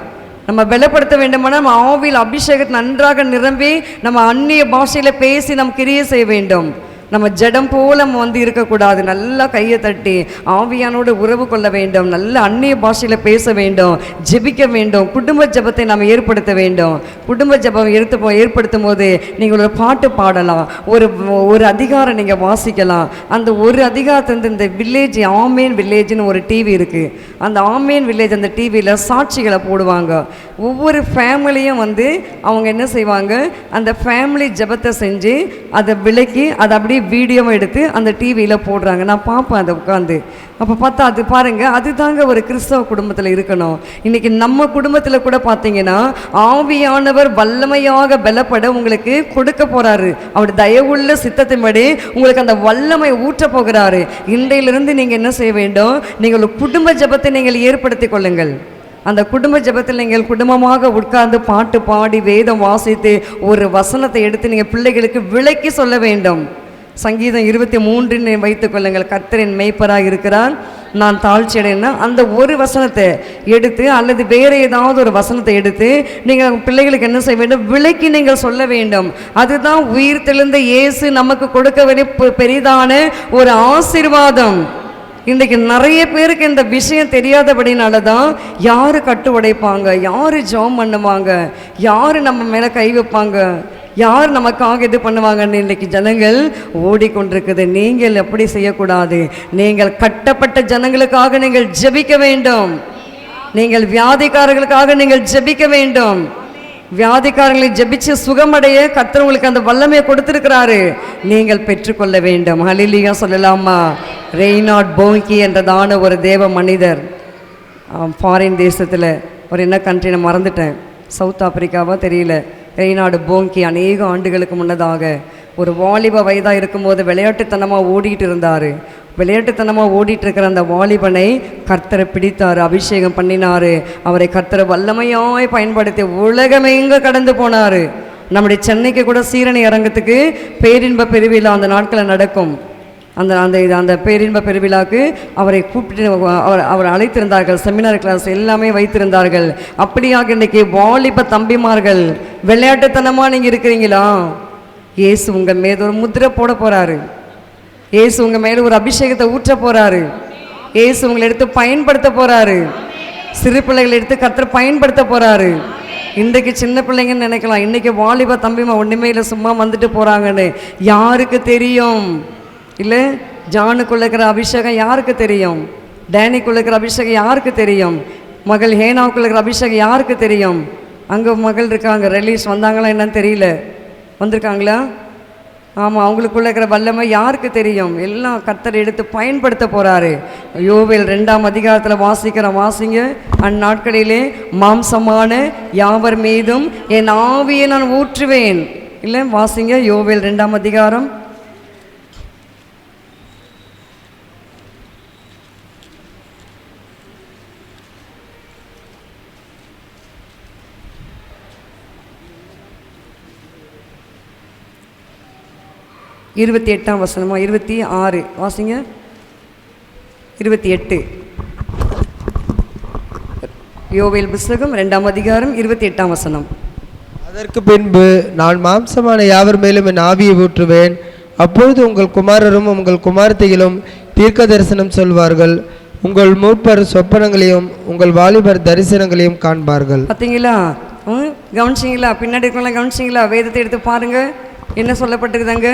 நம்ம பலப்படுத்த வேண்டுமானால் நம்ம ஆவியில் அபிஷேகத்தை நன்றாக நிரம்பி நம்ம அந்நிய பாஷையில் பேசி நம்ம கிரியை செய்ய வேண்டும். நம்ம ஜடம் போல நம்ம வந்து இருக்கக்கூடாது. நல்லா கையை தட்டி ஆவியானோடு உறவு கொள்ள வேண்டும். நல்ல அந்நிய பாஷையில் பேச வேண்டும், ஜெபிக்க வேண்டும். குடும்ப ஜெபத்தை நாம் ஏற்படுத்த வேண்டும். குடும்ப ஜெபம் ஏற்படுத்தும் போது நீங்கள் ஒரு பாட்டு பாடலாம், ஒரு அதிகாரம் நீங்கள் வாசிக்கலாம். அந்த ஒரு அதிகாரத்தை இந்த வில்லேஜ், ஆமேன் வில்லேஜ்னு ஒரு டிவி இருக்குது. அந்த ஆமேன் வில்லேஜ் அந்த டிவியில் சாட்சிகளை போடுவாங்க. ஒவ்வொரு ஃபேமிலியும் வந்து அவங்க என்ன செய்வாங்க, அந்த ஃபேமிலி ஜெபத்தை செஞ்சு அதை விலக்கி அதை அப்படியே வீடியோவை எடுத்து அந்த டிவியில் போடுறாங்க. நான் பார்ப்பேன் அதை உட்காந்து. அப்போ பார்த்தா அது பாருங்கள், அது தாங்க ஒரு கிறிஸ்தவ குடும்பத்தில் இருக்கணும். இன்றைக்கி நம்ம குடும்பத்தில் கூட பார்த்தீங்கன்னா ஆவியானவர் வல்லமையாக பலப்பட உங்களுக்கு கொடுக்க போகிறாரு. அவர் தயவுள்ள சித்தத்தின்படி உங்களுக்கு அந்த வல்லமை ஊற்ற போகிறாரு. இன்றையிலிருந்து நீங்கள் என்ன செய்ய வேண்டும், நீங்கள் குடும்ப ஜெபத்தை நீங்கள் ஏற்படுத்தி கொள்ளுங்கள். அந்த குடும்ப ஜெபத்தில் நீங்கள் குடும்பமாக உட்கார்ந்து பாட்டு பாடி வேதம் வாசித்து ஒரு வசனத்தை எடுத்து நீங்கள் பிள்ளைகளுக்கு விளக்கி சொல்ல வேண்டும். சங்கீதம் 23 வைத்துக் கொள்ளுங்கள். கர்த்தரின் மேய்ப்பராக இருக்கிறார், நான் தாழ்ச்சி அடையினா அந்த ஒரு வசனத்தை எடுத்து அல்லது வேறு ஏதாவது ஒரு வசனத்தை எடுத்து நீங்கள் பிள்ளைகளுக்கு என்ன செய்ய வேண்டும், விளக்கி நீங்கள் சொல்ல வேண்டும். அதுதான் உயிர் தெழுந்த இயேசு நமக்கு கொடுக்க வேண்டிய பெரிதான ஒரு ஆசீர்வாதம். இன்றைக்கு நிறைய பேருக்கு இந்த விஷயம் தெரியாதபடினால தான் யார் கட்டு உடைப்பாங்க, யார் ஜெபம் பண்ணுவாங்க, யார் நம்ம மேலே கை வைப்பாங்க, யார் நமக்காக இது பண்ணுவாங்கன்னு இன்றைக்கி ஜனங்கள் ஓடிக்கொண்டிருக்குது. நீங்கள் எப்படி செய்யக்கூடாது. நீங்கள் கட்டப்பட்ட ஜனங்களுக்காக நீங்கள் ஜெபிக்க வேண்டும். நீங்கள் வியாதிக்காரர்களுக்காக நீங்கள் ஜெபிக்க வேண்டும். வியாதிக்காரங்களை ஜெபிச்சு சுகமடைய கர்த்தர் உங்களுக்கு அந்த வல்லமையை கொடுத்திருக்கிறாரு. நீங்கள் பெற்றுக்கொள்ள வேண்டும். ஹல்லேலூயா சொல்லலாமா? ரெய்னார்ட் போங்கி என்றதான ஒரு தேவ மனிதர் ஃபாரின் தேசத்தில் ஒரு என்ன கண்ட்ரி நான் மறந்துட்டேன், சவுத் ஆப்பிரிக்காவா தெரியல. ரெய்னார்டு போங்கி அநேக ஆண்டுகளுக்கு முன்னதாக ஒரு வாலிப வயதாக இருக்கும்போது விளையாட்டுத்தனமாக ஓடிட்டு இருந்தார். விளையாட்டுத்தனமாக ஓடிட்டுருக்கிற அந்த வாலிபனை கர்த்தரை பிடித்தார், அபிஷேகம் பண்ணினார். அவரை கர்த்தரை வல்லமையாய் பயன்படுத்தி உலகமெங்க கடந்து போனார். நம்முடைய சென்னைக்கு கூட சீரணி அரங்கத்துக்கு பேரின்ப பெருவிழா அந்த நாட்களில் நடக்கும். அந்த அந்த அந்த பேரின்ப பெருவிழாவுக்கு அவரை கூப்பிட்டு அவர் அழைத்திருந்தார்கள். செமினார் கிளாஸ் எல்லாமே வைத்திருந்தார்கள். அப்படியாக இன்றைக்கி வாலிப தம்பிமார்கள் விளையாட்டுத்தனமாக நீங்கள் இருக்கிறீங்களா? இயேசு உங்கள் மீது ஒரு முத்திரை போட போகிறாரு. இயேசு உங்கள் மேலே ஒரு அபிஷேகத்தை ஊற்ற போகிறாரு. இயேசு உங்களை எடுத்து பயன்படுத்த போகிறாரு. சிறு பிள்ளைகளை எடுத்து கர்த்தர் பயன்படுத்த போகிறாரு. இன்றைக்கு சின்ன பிள்ளைங்கன்னு நினைக்கலாம், இன்றைக்கி வாலிப தம்பிமா ஒன்றுமே இல்லை சும்மா வந்துட்டு போகிறாங்கன்னு. யாருக்கு தெரியும்? இல்லை, ஜானுக்குள்ள இருக்கிற அபிஷேகம் யாருக்கு தெரியும்? டேனிக்குள்ள இருக்கிற அபிஷேகம் யாருக்கு தெரியும்? மகள் ஹேனாவுக்குள்ள இருக்கிற அபிஷேகம் யாருக்கு தெரியும்? அங்கே மகள் இருக்காங்க, ரிலீஸ் வந்தாங்களா என்னன்னு தெரியல, வந்திருக்காங்களா? ஆமாம், அவங்களுக்குள்ள இருக்கிற வல்லமை யாருக்கு தெரியும்? எல்லாம் கர்த்தர் எடுத்து பயன்படுத்த போகிறாரு. யோவேல் 2ஆம் அதிகாரத்தில் வாசிங்க. அந்நாட்களிலே மாம்சமான யாவர் மீதும் என் ஆவியை நான் ஊற்றுவேன். இல்லை, வாசிங்க யோவேல் 2ஆம் அதிகாரம். இருபத்தி 8ஆம் வசனமா 26 வாசிங்க. 28 யோவேல் புஸ்தகம் 2ஆம் அதிகாரம் 28ஆம் வசனம். அதற்கு பின்பு நான் மாம்சமான யாவர் மேலும் என் ஆவியை ஊற்றுவேன். அப்பொழுது உங்கள் குமாரரும் உங்கள் குமாரத்திகளும் தீர்க்க தரிசனம் சொல்வார்கள். உங்கள் மூப்பர் சொப்பனங்களையும் உங்கள் வாலிபர் தரிசனங்களையும் காண்பார்கள். பார்த்தீங்களா? கவனிச்சிங்களா? பின்னாடி இருக்கலாம் கவனிச்சிங்களா? வேதத்தை எடுத்து பாருங்க, என்ன சொல்லப்பட்டிருக்குதாங்க?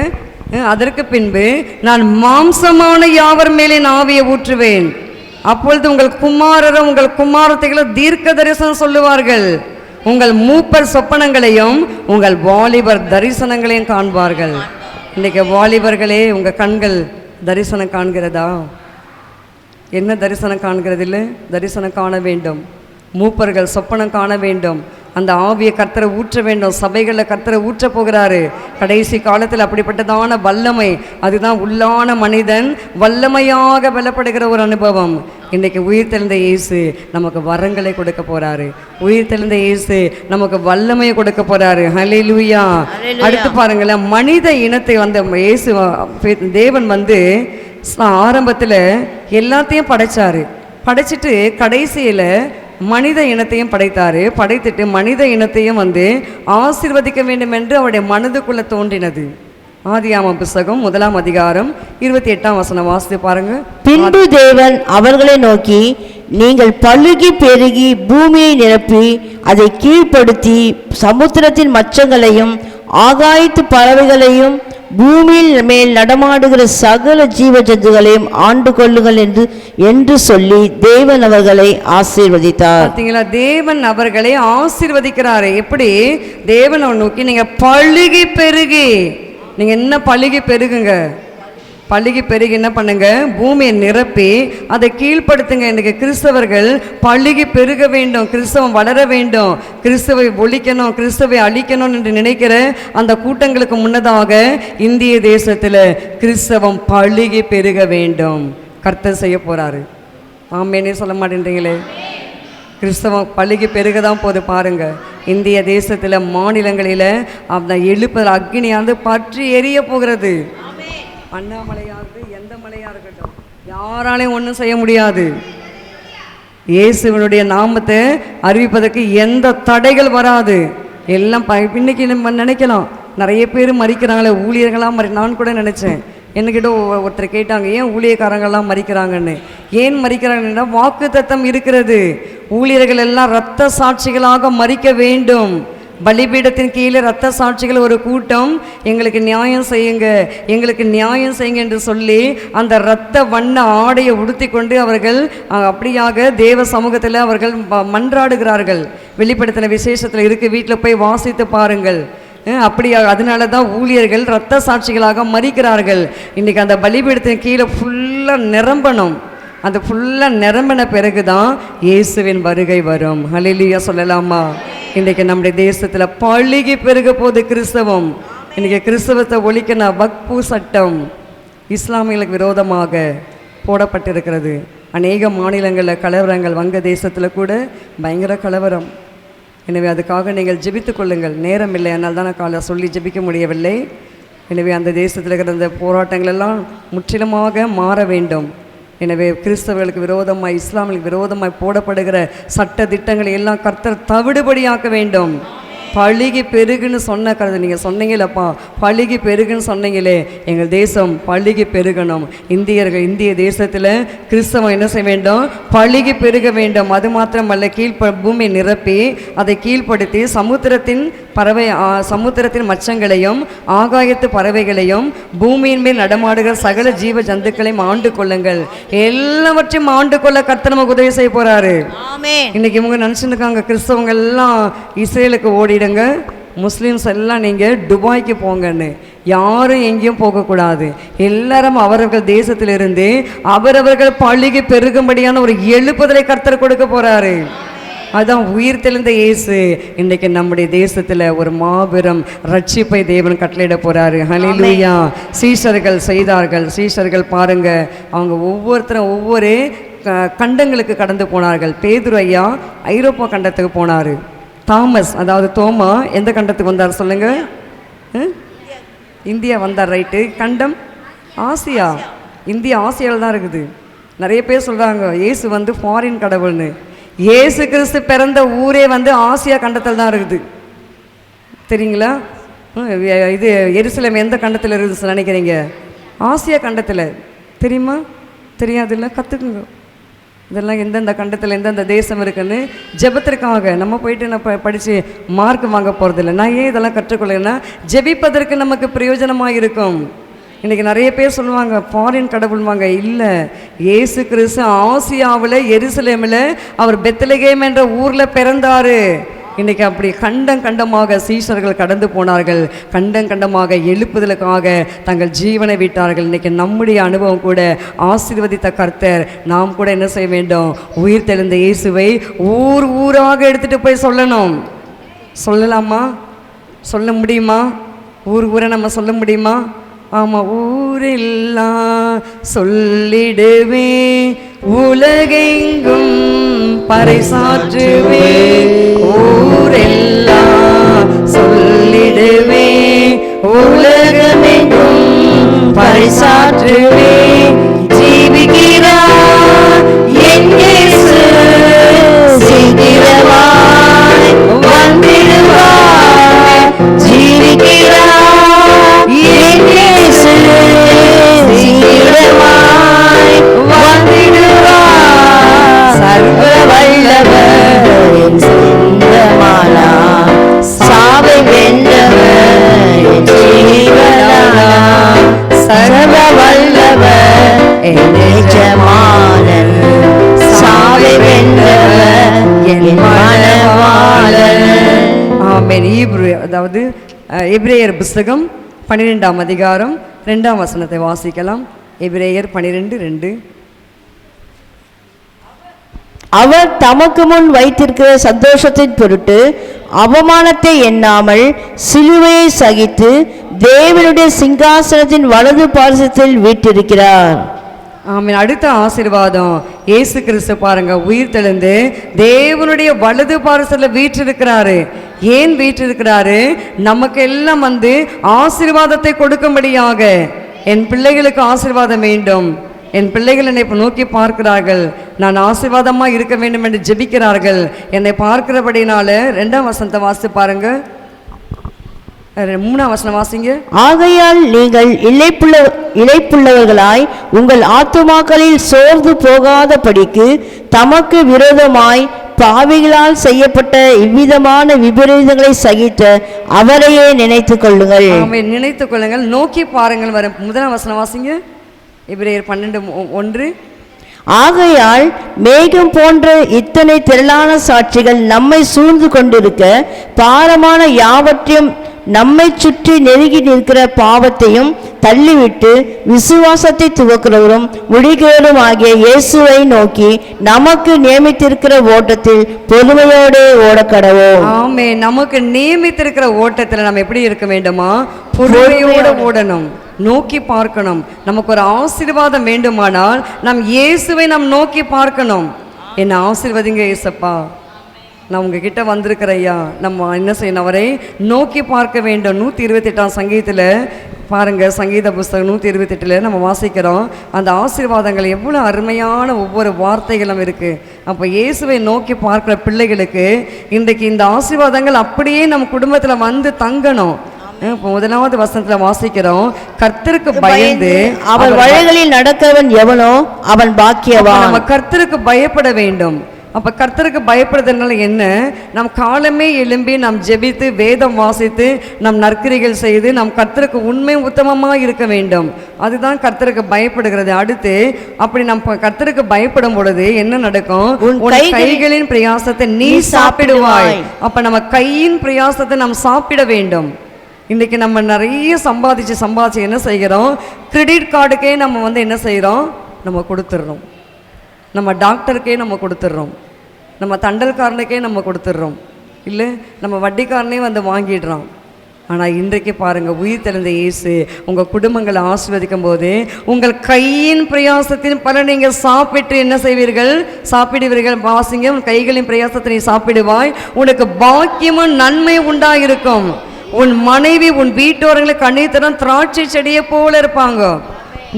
அதற்கு பின்பு நான் மாம்சமான யாவர் மேலே என் ஆவியை ஊற்றுவேன். அப்பொழுது உங்கள் குமாரரும் உங்கள் குமாரத்திகளும் தீர்க்க தரிசனம் சொல்லுவார்கள். உங்கள் மூப்பர் சொப்பனங்களையும் உங்கள் வாலிபர் தரிசனங்களையும் காண்பார்கள். இன்றைக்கி வாலிபர்களே, உங்கள் கண்கள் தரிசனம் காண்கிறதா? என்ன தரிசனம் காண்கிறது? இல்லை, தரிசனம் காண வேண்டும். மூப்பர்கள் சொப்பனம் காண வேண்டும். அந்த ஆவியை கர்த்தரை ஊற்ற வேண்டும். சபைகளில் கர்த்தரை ஊற்ற போகிறாரு. கடைசி காலத்தில் அப்படிப்பட்டதான வல்லமை, அதுதான் உள்ளான மனிதன் வல்லமையாக பலப்படுகிற ஒரு அனுபவம். இன்றைக்கி உயிர் தெழுந்த இயேசு நமக்கு வரங்களை கொடுக்க போகிறாரு. உயிர் தெழுந்த இயேசு நமக்கு வல்லமையை கொடுக்க போகிறாரு. ஹல்லேலூயா. அடுத்து பாருங்களேன், மனித இனத்தை இயேசு தேவன் ஆரம்பத்தில் எல்லாத்தையும் படைச்சிட்டு கடைசியில் மனித இனத்தையும் படைத்துட்டு மனித இனத்தையும் ஆசீர்வதிக்க வேண்டும் என்று அவருடைய மனதுக்குள்ளே தோன்றினது. ஆதியாகமம் புஸ்தகம் 1ஆம் அதிகாரம் 28ஆம் வசனம் வாசித்து பாருங்க. பின்பு தேவன் அவர்களை நோக்கி, நீங்கள் பலுகி பெருகி பூமியை நிரப்பி அதை கீழ்ப்படுத்தி சமுத்திரத்தின் மச்சங்களையும் ஆகாயத்து பறவைகளையும் பூமியில் மேல் நடமாடுகிற சகல ஜீவ ஜந்துகளையும் ஆண்டு கொள்ளுங்கள் என்று சொல்லி தேவன் அவர்களை ஆசீர்வதித்தார். பார்த்தீங்களா? தேவன் அவர்களை ஆசீர்வதிக்கிறாரு. எப்படி? தேவன் நோக்கி நீங்க பலுகி பெருகி, நீங்க என்ன பலுகி பெருகுங்க, பலுகி பெருகி என்ன பண்ணுங்க, பூமியை நிரப்பி அதை கீழ்ப்படுத்துங்க. இன்றைக்கு கிறிஸ்தவர்கள் பலுகி பெருக வேண்டும், கிறிஸ்தவம் வளர வேண்டும், கிறிஸ்தவை ஒழிக்கணும், கிறிஸ்தவை அழிக்கணும் என்று நினைக்கிற அந்த கூட்டங்களுக்கு முன்னதாக இந்திய தேசத்தில் கிறிஸ்தவம் பலுகி பெருக வேண்டும். கர்த்தர் செய்ய போறாரு. ஆமேனே சொல்ல மாட்டேன்றீங்களே? கிறிஸ்தவம் பலுகி பெருக தான் போது. பாருங்க, இந்திய தேசத்தில் மாநிலங்களில் அந்த எழுப்புதல் அக்னியானது பற்றி எரிய போகிறது. அண்ணாமலையாவது எந்த மலையாக இருக்கட்டும், யாராலையும் ஒன்றும் செய்ய முடியாது. இயேசுவினுடைய நாமத்தை அறிவிப்பதற்கு எந்த தடைகள் வராது. எல்லாம் இன்னைக்கு நம்ம நினைக்கலாம், நிறைய பேர் மறிக்கிறாங்களே, ஊழியர்களாக நான் கூட நினச்சேன். என்கிட்ட ஒருத்தர் கேட்டாங்க, ஏன் ஊழியக்காரங்கள்லாம் மறிக்கிறாங்கன்னு. ஏன் மறிக்கிறாங்கன்னா, வாக்குத்தத்தம் இருக்கிறது. ஊழியர்கள் எல்லாம் இரத்த சாட்சிகளாக மறிக்க வேண்டும். பலிபீடத்தின் கீழே இரத்த சாட்சிகள் ஒரு கூட்டம் எங்களுக்கு நியாயம் செய்யுங்க, எங்களுக்கு நியாயம் செய்யுங்க என்று சொல்லி அந்த இரத்த வண்ண ஆடையை உடுத்தி கொண்டு அவர்கள் அப்படியாக தேவ சமூகத்தில் அவர்கள் மன்றாடுகிறார்கள். வெளிப்படுத்தின விசேஷத்தில் இருக்குது, வீட்டில் போய் வாசித்து பாருங்கள். அப்படியாக அதனால தான் ஊழியர்கள் இரத்த சாட்சிகளாக மறிக்கிறார்கள். இன்றைக்கி அந்த பலிபீடத்தின் கீழே ஃபுல்லாக நிரம்பணும். அந்த ஃபுல்லாக நிரம்பின பிறகு தான் இயேசுவின் வருகை வரும். ஹல்லேலூயா சொல்லலாமா? இன்றைக்கி நம்முடைய தேசத்தில் பலுகி பெருக போது கிறிஸ்தவம். இன்றைக்கி கிறிஸ்தவத்தை ஒழிக்கணும். வக்பு சட்டம் இஸ்லாமியர்களுக்கு விரோதமாக போடப்பட்டிருக்கிறது. அநேக மாநிலங்களில் கலவரங்கள், வங்க தேசத்தில் கூட பயங்கர கலவரம். எனவே அதுக்காக நீங்கள் ஜெபித்து கொள்ளுங்கள். நேரம் இல்லை, அதனால் தான் நான் சொல்லி ஜெபிக்க முடியவில்லை. எனவே அந்த தேசத்தில் இருக்கிற அந்த போராட்டங்கள் எல்லாம் முற்றிலுமாக மாற வேண்டும். எனவே கிறிஸ்தவர்களுக்கு விரோதமாய், இஸ்லாமிற்கு விரோதமாய் போடப்படுகிற சட்ட திட்டங்களை எல்லாம் கர்த்தர் தவிடுபடியாக்க வேண்டும். பலுகி பெருகுன்னு சொன்ன கருது நீங்கள் சொன்னீங்களப்பா, பலுகி பெருகுன்னு சொன்னீங்களே, எங்கள் தேசம் பலுகி பெருகணும். இந்திய தேசத்தில் கிறிஸ்தவம் என்ன செய்ய வேண்டும்? பலுகி பெருக வேண்டும். அது மாத்திரமல்ல, பூமி நிரப்பி அதை கீழ்ப்படுத்தி சமுத்திரத்தின் மச்சங்களையும் ஆகாயத்து பறவைகளையும் பூமியின் மேல் நடமாடுகிற சகல ஜீவ ஜந்துக்களையும் ஆண்டு கொள்ளுங்கள். எல்லாவற்றையும் ஆண்டு கொள்ள கர்த்தர் நமக்கு உதவி செய்ய போறாரு. இன்னைக்கு இவங்க நினைச்சுட்டு இருக்காங்க, கிறிஸ்தவங்க எல்லாம் இஸ்ரேலுக்கு ஓடிடுங்க, முஸ்லீம்ஸ் எல்லாம் நீங்கள் துபாய்க்கு போங்கன்னு. யாரும் எங்கேயும் போகக்கூடாது. எல்லாரும் அவரவர்கள் தேசத்திலிருந்து அவரவர்கள் பலுகி பெருகும்படியான ஒரு எழுப்புதலை கர்த்தர் கொடுக்க போறாரு. அதுதான் உயிர் தெழுந்த இயேசு இன்றைக்கு நம்முடைய தேசத்தில் ஒரு மாபெரும் ரட்சிப்பை தேவன் கட்டளையிட போகிறாரு. ஹல்லேலூயா. சீஷர்கள் செய்தார்கள். சீஷர்கள் பாருங்க, அவங்க ஒவ்வொருத்தரும் ஒவ்வொரு கண்டங்களுக்கு கடந்து போனார்கள். பேதுரு ஐயா ஐரோப்பா கண்டத்துக்கு போனார். தாமஸ், அதாவது தோமா, எந்த கண்டத்துக்கு வந்தார் சொல்லுங்க? இந்தியா வந்தார். ரைட்டு. கண்டம் ஆசியா. இந்தியா ஆசியாவில் தான் இருக்குது. நிறைய பேர் சொல்கிறாங்க இயேசு ஃபாரின் கடவுள்னு. இயேசு கிறிஸ்து பிறந்த ஊரே வந்து ஆசியா கண்டத்தில் தான் இருக்குது. தெரியுங்களா? இது எருசலேம் எந்த கண்டத்தில் இருக்குது நினைக்கிறீங்க? ஆசியா கண்டத்தில். தெரியுமா? தெரியாதுல்ல? கற்றுக்குங்க. இதெல்லாம் எந்தெந்த கண்டத்தில் எந்தெந்த தேசம் இருக்குன்னு ஜெபத்திற்காக நம்ம போயிட்டு நம்ம படித்து மார்க் வாங்க போகிறதில்ல. நான் ஏன் இதெல்லாம் கற்றுக்கொள்ளேன்னா ஜெபிப்பதற்கு நமக்கு பிரயோஜனமாக இருக்கும். இன்றைக்கி நிறைய பேர் சொல்லுவாங்க ஃபாரின் கடவுள்வாங்க. இல்லை, இயேசு கிறிஸ்து ஆசியாவில் எருசலேமில் அவர் பெத்லகேம் என்ற ஊரில் பிறந்தார். இன்றைக்கி அப்படி கண்டமாக சீஷர்கள் கடந்து போனார்கள். கண்டமாக எழுப்புதலுக்காக தங்கள் ஜீவனை விட்டார்கள். இன்றைக்கி நம்முடைய அனுபவம் கூட ஆசீர்வதித்த கர்த்தர். நாம் கூட என்ன செய்ய வேண்டும்? உயிர் தெழுந்த இயேசுவை ஊராக எடுத்துகிட்டு போய் சொல்லணும். சொல்லலாமா? சொல்ல முடியுமா? ஊரை நம்ம சொல்ல முடியுமா? ஆமாம், ஊரெல்லாம் சொல்லிடுவே, உலகெங்கும் பறைசாற்றுவே, ஊரெல்லாம் சொல்லிடுவே, உலகமெங்கும் பறைசாற்றுவே, ஜீவிக்கிறார் என் இயேசு, சீக்கிரமாய் வந்திடுவார், ஜீவிக்கிறார் என் இயேசு, சீக்கிரமாய் வந்திடுவார், சர்வ வல்லவர் என் சொந்தமானா, சாவை வென்றவர் என் ஜீவனானா, சர்வ வல்லவர் என் எஜமானன், சாவை வென்றவர் என் மணவாளன். ஆமென். அதாவது எபிரேயர் புஸ்தகம் 12ஆம் அதிகாரம் 2ஆம் வசனத்தை வாசிக்கலாம். எபிரேயர் 12:2. அவர் தமக்கு முன் வைத்திருக்கிற சந்தோஷத்தின் பொருட்டு அவமானத்தை எண்ணாமல் சிலுவையை சகித்து தேவனுடைய சிங்காசனத்தின் வலது பார்சத்தில் வீற்றிருக்கிறார். ஆமென். அடுத்த ஆசீர்வாதம், இயேசு கிறிஸ்து பாருங்க உயிர் தெழுந்து தேவனுடைய வலது பார்சல்ல வீற்றிருக்கிறாரு. ஏன் வீற்றிருக்கிறாரு? நமக்கு எல்லாம் வந்து ஆசீர்வாதத்தை கொடுக்கும்படியாக. என் பிள்ளைகளுக்கு ஆசீர்வாதம் வேண்டும். என் பிள்ளைகள் என்னை நோக்கி பார்க்கிறார்கள், நான் ஆசீர்வாதமாக இருக்க வேண்டும் என்று ஜெபிக்கிறார்கள். என்னை பார்க்கிறபடினால 2ஆம் வசனத்தை வாசித்து பாருங்க. 3ஆம் வசனம் வாசிங்க. ஆகையால் நீங்கள் இளைப்புள்ளவர்களாய் உங்கள் ஆத்துமாக்களில் சோர்ந்து போகாதபடிக்கு தமக்கு விரோதமாய் பாவிகளால் செய்யப்பட்ட இவ்விதமான விபரீதங்களை சகித்த அவரையே நினைத்துக் கொள்ளுங்கள். நினைத்துக் கொள்ளுங்கள், நோக்கி பாருங்கள். வர 1ஆம் வசனம் வாசிங்க. எபிரேயர் 12:1. ஆகையால் மேகம் போன்ற இத்தனை திரளான சாட்சிகள் நம்மை சூழ்ந்து கொண்டிருக்க பாரமான யாவற்றையும் நம்மை சுற்றி நெருங்கி நிற்கிற பாவத்தையும் தள்ளிவிட்டு விசுவாசத்தை துவக்கிறவரும் முடிகிறவரும் ஆகிய இயேசுவை நோக்கி நமக்கு நியமித்திருக்கிற ஓட்டத்தில் பொறுமையோடு ஓடக்கடவோம். ஆமே. நமக்கு நியமித்திருக்கிற ஓட்டத்தில் நம்ம எப்படி இருக்க வேண்டுமா? பொறுமையோடு ஓடணும், நோக்கி பார்க்கணும். நமக்கு ஒரு ஆசீர்வாதம் வேண்டுமானால் நம் இயேசுவை நாம் நோக்கி பார்க்கணும். என்ன ஆசீர்வதிங்க இயேசப்பா, நான் உங்ககிட்ட வந்திருக்கிற ஐயா. நம்ம என்ன செய்யணும்? அவரை நோக்கி பார்க்க வேண்டும். 128ஆம் சங்கீதத்தில் பாருங்க, சங்கீத புஸ்தகம் 128 நம்ம வாசிக்கிறோம். அந்த ஆசீர்வாதங்கள் எவ்வளோ அருமையான ஒவ்வொரு வார்த்தைகளும் இருக்குது. அப்போ இயேசுவை நோக்கி பார்க்குற பிள்ளைகளுக்கு இன்றைக்கு இந்த ஆசீர்வாதங்கள் அப்படியே நம்ம குடும்பத்தில் வந்து தங்கணும். இப்போ 1ஆவது வசனத்துல வாசிக்கிறோம், கர்த்தருக்கு பயந்து அவர் வழிகளில் நடக்கவன் எவனோ அவன் பாக்கியவான். நம்ம கர்த்தருக்கு பயப்பட வேண்டும். அப்போ கர்த்தருக்கு பயப்படுறதுனால என்ன? நம் காலமே எழும்பி நாம் ஜெபித்து வேதம் வாசித்து நம் நற்கிரிகள் செய்து நம் கர்த்தருக்கு உண்மை உத்தமமாக இருக்க வேண்டும். அதுதான் கர்த்தருக்கு பயப்படுகிறது. அடுத்து அப்படி நம் கர்த்தருக்கு பயப்படும் பொழுது என்ன நடக்கும்? உன் கைகளின் பிரயாசத்தை நீ சாப்பிடுவாய். அப்போ நம்ம கையின் பிரயாசத்தை நாம் சாப்பிட வேண்டும். இன்றைக்கி நம்ம நிறைய சம்பாதிச்சு என்ன செய்கிறோம்? கிரெடிட் கார்டுக்கே நம்ம என்ன செய்கிறோம்? நம்ம கொடுத்துட்றோம். நம்ம டாக்டருக்கே நம்ம கொடுத்துட்றோம். நம்ம தண்டல்காரனுக்கே நம்ம கொடுத்துட்றோம். இல்லை, நம்ம வட்டிக்காரனே வாங்கிடுறோம். ஆனால் இன்றைக்கு பாருங்கள், உயிர் தெழுந்த இயேசு உங்கள் குடும்பங்களை ஆசீர்வதிக்கும் போது உங்கள் கையின் பிரயாசத்தின் பல நீங்கள் சாப்பிட்டு என்ன செய்வீர்கள்? சாப்பிடுவீர்கள். வாசிங்க, உன் கைகளின் பிரயாசத்தை நீ சாப்பிடுவாய், உனக்கு பாக்கியமும் நன்மை உண்டாயிருக்கும். உன் மனைவி உன் வீட்டோரங்களை கண்ணீர் தரும் திராட்சை செடியை போல இருப்பாங்க.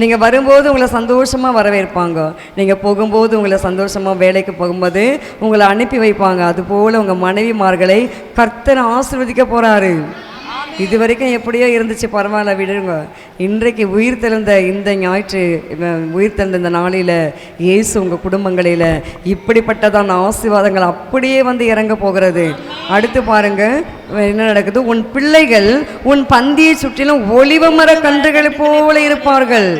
நீங்கள் வரும்போது உங்களை சந்தோஷமாக வரவேற்பாங்க, நீங்கள் போகும்போது உங்களை சந்தோஷமாக வேலைக்கு போகும்போது உங்களை அனுப்பி வைப்பாங்க. அதுபோல் உங்கள் மனைவிமார்களை கர்த்தர் ஆசீர்வதிக்க போகிறாரு. இது வரைக்கும் எப்படியோ இருந்துச்சு, பரவாயில்ல விடுங்க. இன்றைக்கு உயிர் தெழுந்த இந்த ஞாயிற்று, உயிர் தெழுந்த இந்த நாளில் இயேசு உங்கள் குடும்பங்களில் இப்படிப்பட்டதான ஆசீர்வாதங்கள் அப்படியே வந்து இறங்க போகிறது. அடுத்து பாருங்க என்ன நடக்குது. உன் பிள்ளைகள் உன் பந்தியை சுற்றிலும் ஒலிவ மர கன்றுகள் போல இருப்பார்கள்.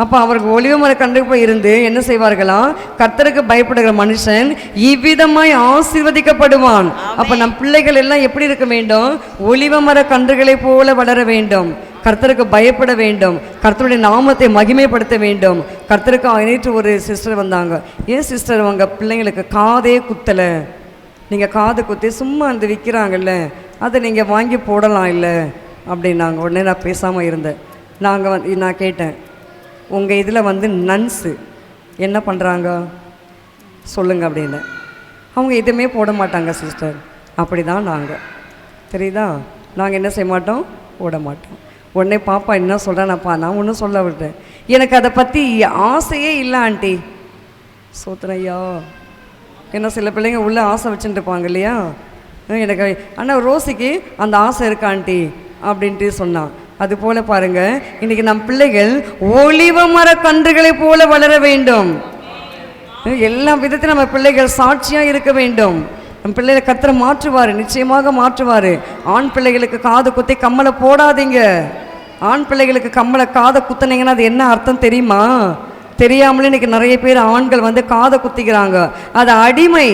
அப்போ அவருக்கு ஒலிவ மர கன்று போய் இருந்து என்ன செய்வார்களாம், கர்த்தருக்கு பயப்படுகிற மனுஷன் இவ்விதமாய் ஆசீர்வதிக்கப்படுவான். அப்போ நம் பிள்ளைகள் எல்லாம் எப்படி இருக்க வேண்டும், ஒலிவ மர கன்றுகளை போல வளர வேண்டும், கர்த்தருக்கு பயப்பட வேண்டும், கர்த்தருடைய நாமத்தை மகிமைப்படுத்த வேண்டும். கர்த்தருக்கு நேற்று ஒரு சிஸ்டர் வந்தாங்க. ஏன் சிஸ்டர் அவங்க பிள்ளைங்களுக்கு காதே குத்தலை, நீங்கள் காது குத்தி சும்மா அந்த விற்கிறாங்கல்ல அதை நீங்கள் வாங்கி போடலாம் இல்லை அப்படின்னாங்க. உடனே நான் பேசாமல் இருந்தேன். நான் கேட்டேன், உங்கள் இதில் வந்து நன்ஸு என்ன பண்ணுறாங்க சொல்லுங்கள் அப்படின்னு. அவங்க எதுவுமே போட மாட்டாங்க சிஸ்டர். அப்படி தான் நாங்கள், தெரியுதா, நாங்கள் என்ன செய்ய மாட்டோம், போட மாட்டோம். உடனே பாப்பா என்ன சொல்கிறேன்னாப்பா, நான் ஒன்றும் சொல்ல விட்டேன், எனக்கு அதை பற்றி ஆசையே இல்லை ஆண்டி. சோத்தனையா, ஏன்னா சில பிள்ளைங்க உள்ளே ஆசை வச்சுட்டு இருப்பாங்க இல்லையா, எனக்கு ஆனால் ரோசிக்கு அந்த ஆசை இருக்கா ஆண்டி அப்படின்ட்டு சொன்னான். அதுபோல் பாருங்கள், இன்றைக்கி நம் பிள்ளைகள் ஒலிவ மர கன்றுகளை போல வளர வேண்டும். எல்லா விதத்திலும் நம்ம பிள்ளைகள் சாட்சியாக இருக்க வேண்டும். நம் பிள்ளைகளை கர்த்தர் மாற்றுவார், நிச்சயமாக மாற்றுவார். ஆண் பிள்ளைகளுக்கு காது குத்தி கம்மலை போடாதீங்க. ஆண் பிள்ளைகளுக்கு கம்மலை காதை குத்துனீங்கன்னா அது என்ன அர்த்தம் தெரியுமா? தெரியாமலே இன்றைக்கி நிறைய பேர் ஆண்கள் வந்து காதை குத்திக்கிறாங்க, அது அடிமை.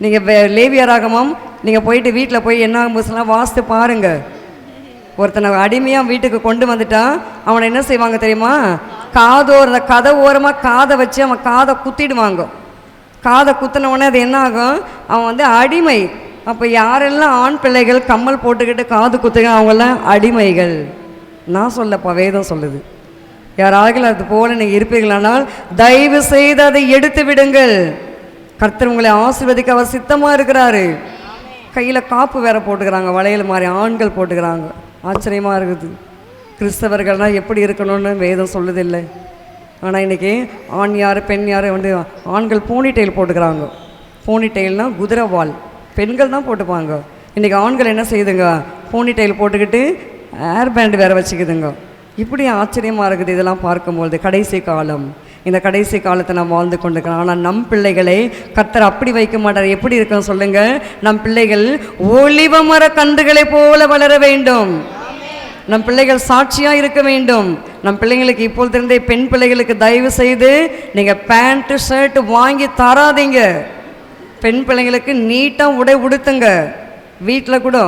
நீங்கள் லேவியராகமம் நீங்கள் போயிட்டு வீட்டில் போய் என்ன ஆகும்போதுலாம் வாசித்து பாருங்கள். ஒருத்தனை அடிமையாக வீட்டுக்கு கொண்டு வந்துட்டான், அவனை என்ன செய்வாங்க தெரியுமா, காதோர கதை ஓரமாக காதை வச்சு அவன் காதை குத்திடுவாங்க. காதை குத்தினவுடனே அது என்ன ஆகும், அவன் வந்து அடிமை. அப்போ யாரெல்லாம் ஆண் பிள்ளைகள் கம்மல் போட்டுக்கிட்டு காது குத்துங்க அவங்கெல்லாம் அடிமைகள். நான் சொல்லப்பா, வேதம் சொல்லுது. யாராவது அது போல நீங்கள் இருப்பீர்களானால் தயவு செய்து அதை எடுத்து விடுங்கள். கர்த்தர் உங்களை ஆசீர்வதிக்க அவர் சித்தமாக இருக்கிறாரு. கையில் காப்பு வேற போட்டுக்கிறாங்க, வளையல் மாதிரி ஆண்கள் போட்டுக்கிறாங்க. ஆச்சரியமாக இருக்குது. கிறிஸ்தவர்கள்னால் எப்படி இருக்கணும்னு வேதம் சொல்லுதில்லை. ஆனால் இன்றைக்கி ஆண் யார் பெண் யார் வந்து ஆண்கள் போனிடெயில் போட்டுக்கிறாங்க. போனிடெயில்னால் குதிரைவால், பெண்கள் தான் போட்டுப்பாங்க. இன்றைக்கி ஆண்கள் என்ன செய்யுதுங்க, போனிடெயில் போட்டுக்கிட்டு ஏர் பேண்ட் வேறு வச்சுக்குதுங்க. இப்படி ஆச்சரியமாக இருக்குது இதெல்லாம் பார்க்கும்போது. கடைசி காலம், இந்த கடைசி காலத்தை நாம் வாழ்ந்து கொண்டிருக்கிறோம். ஆனால் நம் பிள்ளைகளை கர்த்தர் அப்படி வைக்க மாட்டார். எப்படி இருக்கணும் சொல்லுங்கள், நம் பிள்ளைகள் ஒலிவ மர கன்றுகளை போல வளர வேண்டும். நம் பிள்ளைகள் சாட்சியாக இருக்க வேண்டும். நம் பிள்ளைங்களுக்கு இப்பொழுதிருந்தே பெண் பிள்ளைகளுக்கு தயவு செய்து நீங்கள் பேண்ட்டு ஷர்ட்டு வாங்கி தராதீங்க. பெண் பிள்ளைங்களுக்கு நீட்டாக உடை உடுத்துங்க. வீட்டில் கூட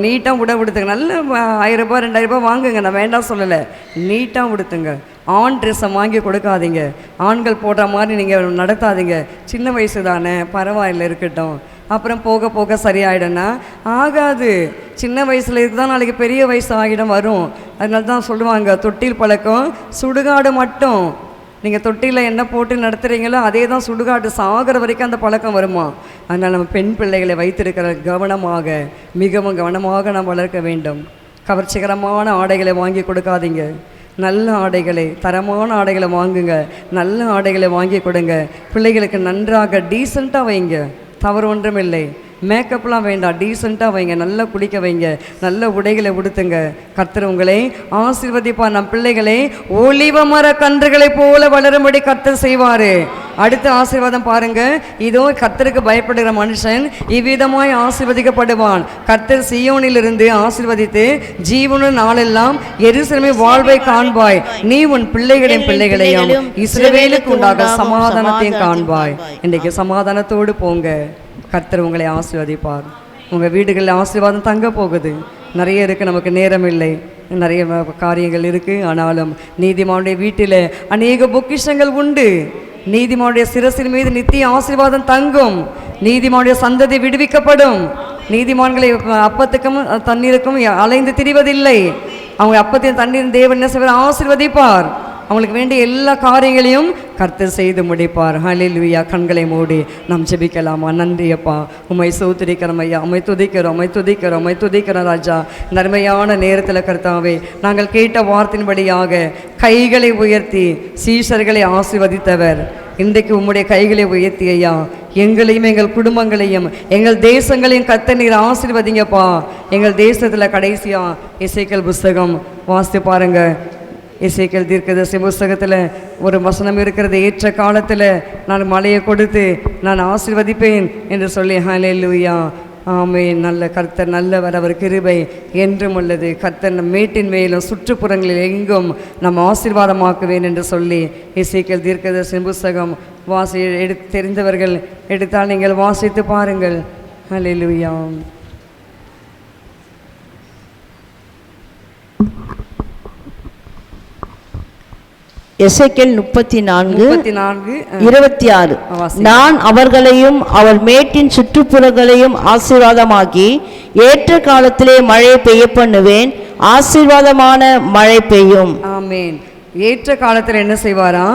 நீட்டாக உடை உடுத்துங்க. நல்ல 1000 ரூபாய் 2000 ரூபாய் வாங்குங்க, நான் வேண்டாம் சொல்லலை. நீட்டாக உடுத்துங்க. ஆண் ட்ரெஸ்ஸை வாங்கி கொடுக்காதீங்க. ஆண்கள் போடுற மாதிரி நீங்கள் நடத்தாதீங்க. சின்ன வயசு தானே, பரவாயில்ல இருக்கட்டும், அப்புறம் போக போக சரியாயிடும்னா ஆகாது. சின்ன வயசில் இருக்குதான் நாளைக்கு பெரிய வயசு ஆகிடும் வரும். அதனால தான் சொல்லுவாங்க, தொட்டில் பழக்கம் சுடுகாடு மட்டும். நீங்கள் தொட்டியில் என்ன போட்டு நடத்துகிறீங்களோ அதே தான் சுடுகாட்டு சாகிற வரைக்கும் அந்த பழக்கம் வருமா. அதனால் நம்ம பெண் பிள்ளைகளை வைத்திருக்கிற கவனமாக, மிகவும் கவனமாக நாம் வளர்க்க வேண்டும். கவர்ச்சிகரமான ஆடைகளை வாங்கி கொடுக்காதீங்க. நல்ல ஆடைகளை, தரமான ஆடைகளை வாங்குங்க. நல்ல ஆடைகளை வாங்கி கொடுங்க. பிள்ளைகளுக்கு நன்றாக டீசெண்டாக வைங்க, தவறு ஒன்றும் இல்லை. மேக்கப்லாம் வேண்டாம், டீசெண்டாக வைங்க, நல்லா குளிக்க வைங்க, நல்ல உடைகளை உடுத்துங்க. கர்த்தர் உங்களை ஆசீர்வதிப்பார். நம் பிள்ளைகளை ஒலிவ மர கன்றுகளை போல வளரும்படி கர்த்தர் செய்வார். அடுத்த ஆசீர்வாதம் பாருங்க, இதோ கர்த்தருக்கு பயப்படுகிற மனுஷன் இவ்விதமாய் ஆசீர்வதிக்கப்படுவான். கர்த்தர் சீயோனிலிருந்து ஆசீர்வதித்து ஜீவனு நாளெல்லாம் எருசலேமை வாழ்வை காண்பாய். நீ உன் பிள்ளைகளின் பிள்ளைகளையும் இஸ்ரவேலுக்கு உண்டாக சமாதானத்தையும் காண்பாய். இன்றைக்கு சமாதானத்தோடு போங்க. கர்த்தர் உங்களை ஆசீர்வதிப்பார். உங்கள் வீடுகளில் ஆசீர்வாதம் தங்க போகுது. நிறைய இருக்குது, நமக்கு நேரம் இல்லை, நிறைய காரியங்கள் இருக்குது. ஆனாலும் நீதிமானுடைய வீட்டில் அநேக பொக்கிஷங்கள் உண்டு. நீதிமானுடைய சிரசின் மீது நித்திய ஆசீர்வாதம் தங்கும். நீதிமானுடைய சந்ததி விடுவிக்கப்படும். நீதிமான்களை அப்பத்துக்கும் தண்ணீருக்கும் அலைந்து திரிவதில்லை. அவங்க அப்பத்தையும் தண்ணீரும் தேவன் என்ன செய்வார், ஆசீர்வதிப்பார். அவங்களுக்கு வேண்டிய எல்லா காரியங்களையும் கர்த்தர் செய்து முடிப்பார். ஹல்லேலூயா. கண்களை மூடி நாம் ஜெபிக்கலாமா? நன்றி அப்பா, உம்மை ஸ்தோத்திரிக்கிறோம் ஐயா, உம்மை துதிக்கிறோம் ராஜா. நன்மையான நேரத்தில் கர்த்தாவே, நாங்கள் கேட்ட வார்த்தையின்படியாக கைகளை உயர்த்தி சீஷர்களை ஆசீர்வதித்தவர், இன்றைக்கு உம்முடைய கைகளை உயர்த்தி ஐயா எங்களையும் எங்கள் குடும்பங்களையும் எங்கள் தேசங்களையும் கர்த்தர் நீர் ஆசீர்வதிங்கப்பா. எங்கள் தேசத்தில் கடைசியாக எசேக்கியேல் புஸ்தகம் வாசித்து பாருங்க. எசேக்கியேல் தீர்க்கதரிசி புஸ்தகத்தில் ஒரு வசனம் இருக்கிறது, ஏற்ற காலத்தில் நான் மழையை கொடுத்து நான் ஆசீர்வதிப்பேன் என்று சொல்லி. ஹல்லேலூயா. ஆமென். நல்ல கர்த்தர் நல்லவர், அவர் கிருபை என்றும் உள்ளது. கர்த்தர் நம் மேட்டின் மேலும் சுற்றுப்புறங்களில் எங்கும் நம் ஆசீர்வாதமாக்குவேன் என்று சொல்லி எசேக்கியேல் தீர்க்கதரிசி புஸ்தகம் தெரிந்தவர்கள் எடுத்தால் நீங்கள் வாசித்து பாருங்கள். ஹல்லேலூயா. எசேக்கியேல் 34:26. வாசி. நான் அவர்களையும் அவர் மேட்டின் சுற்றுப்புறங்களையும் ஆசீர்வாதமாக்கி ஏற்ற காலத்திலே மழை பெய்ய பண்ணுவேன், ஆசீர்வாதமான மழை பெய்யும். ஆமென். ஏற்ற காலத்தில் என்ன செய்வாரா?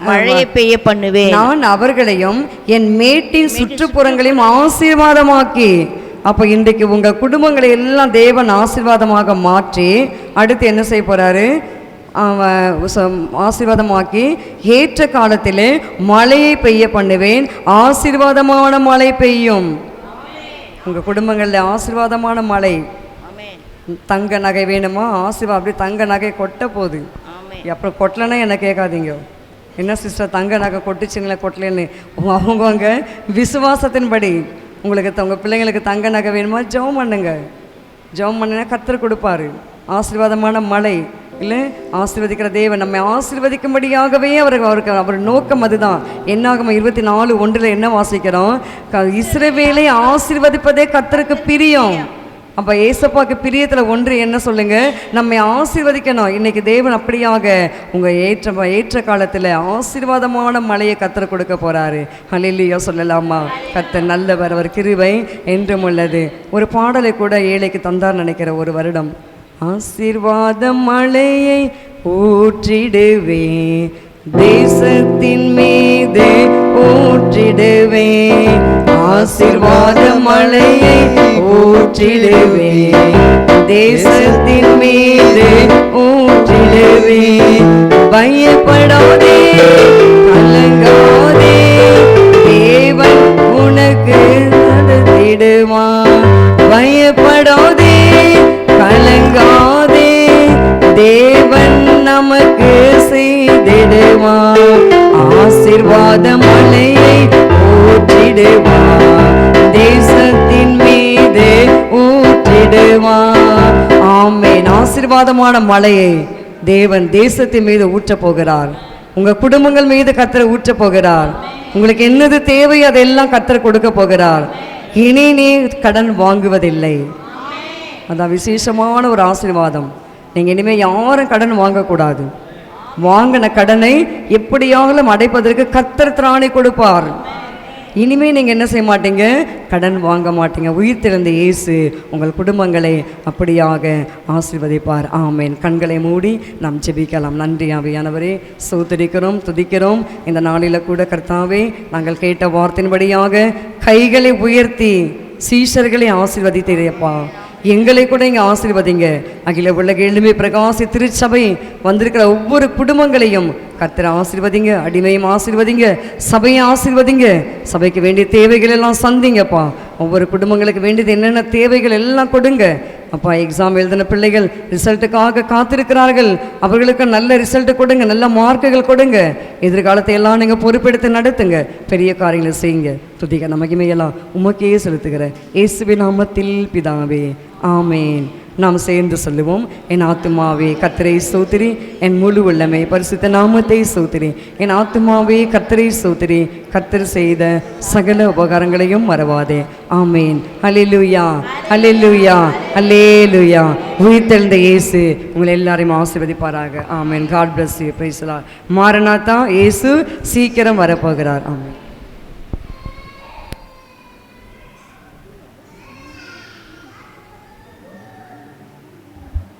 மழையை பெய்ய பண்ணுவேன். நான் அவர்களையும் என் மேட்டின் சுற்றுப்புறங்களையும் ஆசீர்வாதமாக்கி. அப்போ இன்றைக்கு உங்கள் குடும்பங்களை எல்லாம் தேவன் ஆசீர்வாதமாக மாற்றி அடுத்து என்ன செய்ய போகிறாரு? ஆசீர்வாதமாக்கி ஏற்ற காலத்தில் மழையை பெய்ய பண்ணுவேன், ஆசீர்வாதமான மழை பெய்யும். உங்கள் குடும்பங்களில் ஆசீர்வாதமான மழை. தங்க நகை வேணுமா? ஆசீர்வாதம். அப்படி தங்க நகை கொட்ட போகுது. அப்புறம் கொட்டலைன்னா என்ன கேட்காதீங்க, என்ன சிஸ்டர் தங்க நகை கொட்டுச்சுங்களே கொட்டலன்னு. அவங்கவுங்க விசுவாசத்தின்படி உங்களுக்கு உங்கள் பிள்ளைங்களுக்கு தங்க நகை வேணுமா? ஜெபம் பண்ணுங்க. ஜெபம் பண்ணினா கர்த்தர் கொடுப்பாரு ஆசீர்வாதமான மழை. இல்லை, ஆசீர்வதிக்கிற தேவன் நம்மை ஆசீர்வதிக்கும்படியாகவே அவர் நோக்கம் அதுதான். என்னாகும் 24:1 என்ன வாசிக்கிறோம்? இஸ்ரவேலை ஆசீர்வதிப்பதே கர்த்தருக்கு பிரியம். அப்போ ஏசப்பாக்கு பிரியத்தில் ஒன்று என்ன சொல்லுங்க? நம்மை ஆசீர்வதிக்கணும். இன்னைக்கு தேவன் அப்படியாக உங்கள் ஏற்ற காலத்தில் ஆசீர்வாதமான மழையை கர்த்தர் கொடுக்க போகிறாரு. ஹல்லேலூயா சொல்லலாமா? கர்த்தர் நல்லவர், அவர் கிருபை என்றும் உள்ளது. ஒரு பாடலை கூட ஏழைக்கு தந்தார் நினைக்கிற ஒரு வருடம். ஆசீர்வாத மழையை ஊற்றிடுவே, தேசத்தின் மீது ஊற்றிடுவே, ஆசீர்வாத மழையை ஊற்றிடுவே, தேசத்தின் மீது ஊற்றிடுவே. பயப்படாதே, கலங்காதே, தேவன் உனக்கு நடத்திடுவான். பயப்படாதே, கலங்காதே, தேவன் நமக்கு செய்திடுவான். ஆசீர்வாத மழையை ஊற்றிடுவான், தேசத்தின் மீது ஊற்றிடுவான். ஆமென். ஆசீர்வாதமான மழையை தேவன் தேசத்தின் மீது ஊற்றப் போகிறார். உங்கள் குடும்பங்கள் மீது கர்த்தர் ஊற்றப் போகிறார். உங்களுக்கு என்னது தேவை அதெல்லாம் கர்த்தர் கொடுக்க போகிறார். இனி நீ கடன் வாங்குவதில்லை. அதான் விசேஷமான ஒரு ஆசீர்வாதம். நீங்கள் இனிமேல் யாரும் கடன் வாங்கக்கூடாது. வாங்கின கடனை எப்படியாவது அடைப்பதற்கு கர்த்தர் திராணி கொடுப்பார். இனிமேல் நீங்கள் என்ன செய்ய மாட்டீங்க? கடன் வாங்க மாட்டீங்க. உயிர்த்தெழுந்த இயேசு உங்கள் குடும்பங்களை அப்படியாக ஆசீர்வதிப்பார். ஆமென். கண்களை மூடி நாம் ஜெபிக்கலாம். நன்றி ஆவியானவரே, ஸ்தோத்திரிக்கிறோம், துதிக்கிறோம். இந்த நாளில் கூட கர்த்தாவே, நாங்கள் கேட்ட வார்த்தையின்படியாக கைகளை உயர்த்தி சீஷர்களை ஆசீர்வதித்தீரப்பா. எங்களை கூட இங்கே ஆசீர்வதிங்க. அகில உலக எளிமை பிரகாசி திருச்சபை வந்திருக்கிற ஒவ்வொரு குடும்பங்களையும் கர்த்தரை ஆசீர்வதிங்க. அடிமையும் ஆசீர்வதிங்க, சபையை ஆசீர்வதிங்க. சபைக்கு வேண்டிய தேவைகள் எல்லாம் சந்திங்கப்பா. ஒவ்வொரு குடும்பங்களுக்கு வேண்டியது என்னென்ன தேவைகள் எல்லாம் கொடுங்க அப்பா. எக்ஸாம் எழுதின பிள்ளைகள் ரிசல்ட்டுக்காக காத்திருக்கிறார்கள். அவர்களுக்கு நல்ல ரிசல்ட்டு கொடுங்க, நல்ல மார்க்குகள் கொடுங்க. எதிர்காலத்தை எல்லாம் நீங்கள் பொறுப்பெடுத்து நடத்துங்க. பெரிய காரியங்களை செய்யுங்க. துதிக்க மகிமையெல்லாம் உமக்கே செலுத்துகிற இயேசுவின் நாமத்தில் பிதாவே, ஆமேன். நாம் சேர்ந்து சொல்லுவோம். என் ஆத்துமாவே கர்த்தரை ஸ்தோத்திரி, என் முழு உள்ளமே பரிசுத்த நாமத்தை ஸ்தோத்திரி. என் ஆத்துமாவே கர்த்தரை ஸ்தோத்திரி, கர்த்தர் செய்த சகல உபகாரங்களையும் மறவாதே. ஆமேன். அல்லேலூயா, அல்லேலூயா, அல்லேலூயா. உயிர்த்தெழுந்த இயேசு உங்களை எல்லாரையும் ஆசீர்வதிப்பாராக. ஆமேன். God bless you. Praise the Lord. மாரநாதா, இயேசு சீக்கிரம் வரப்போகிறார். ஆமேன்.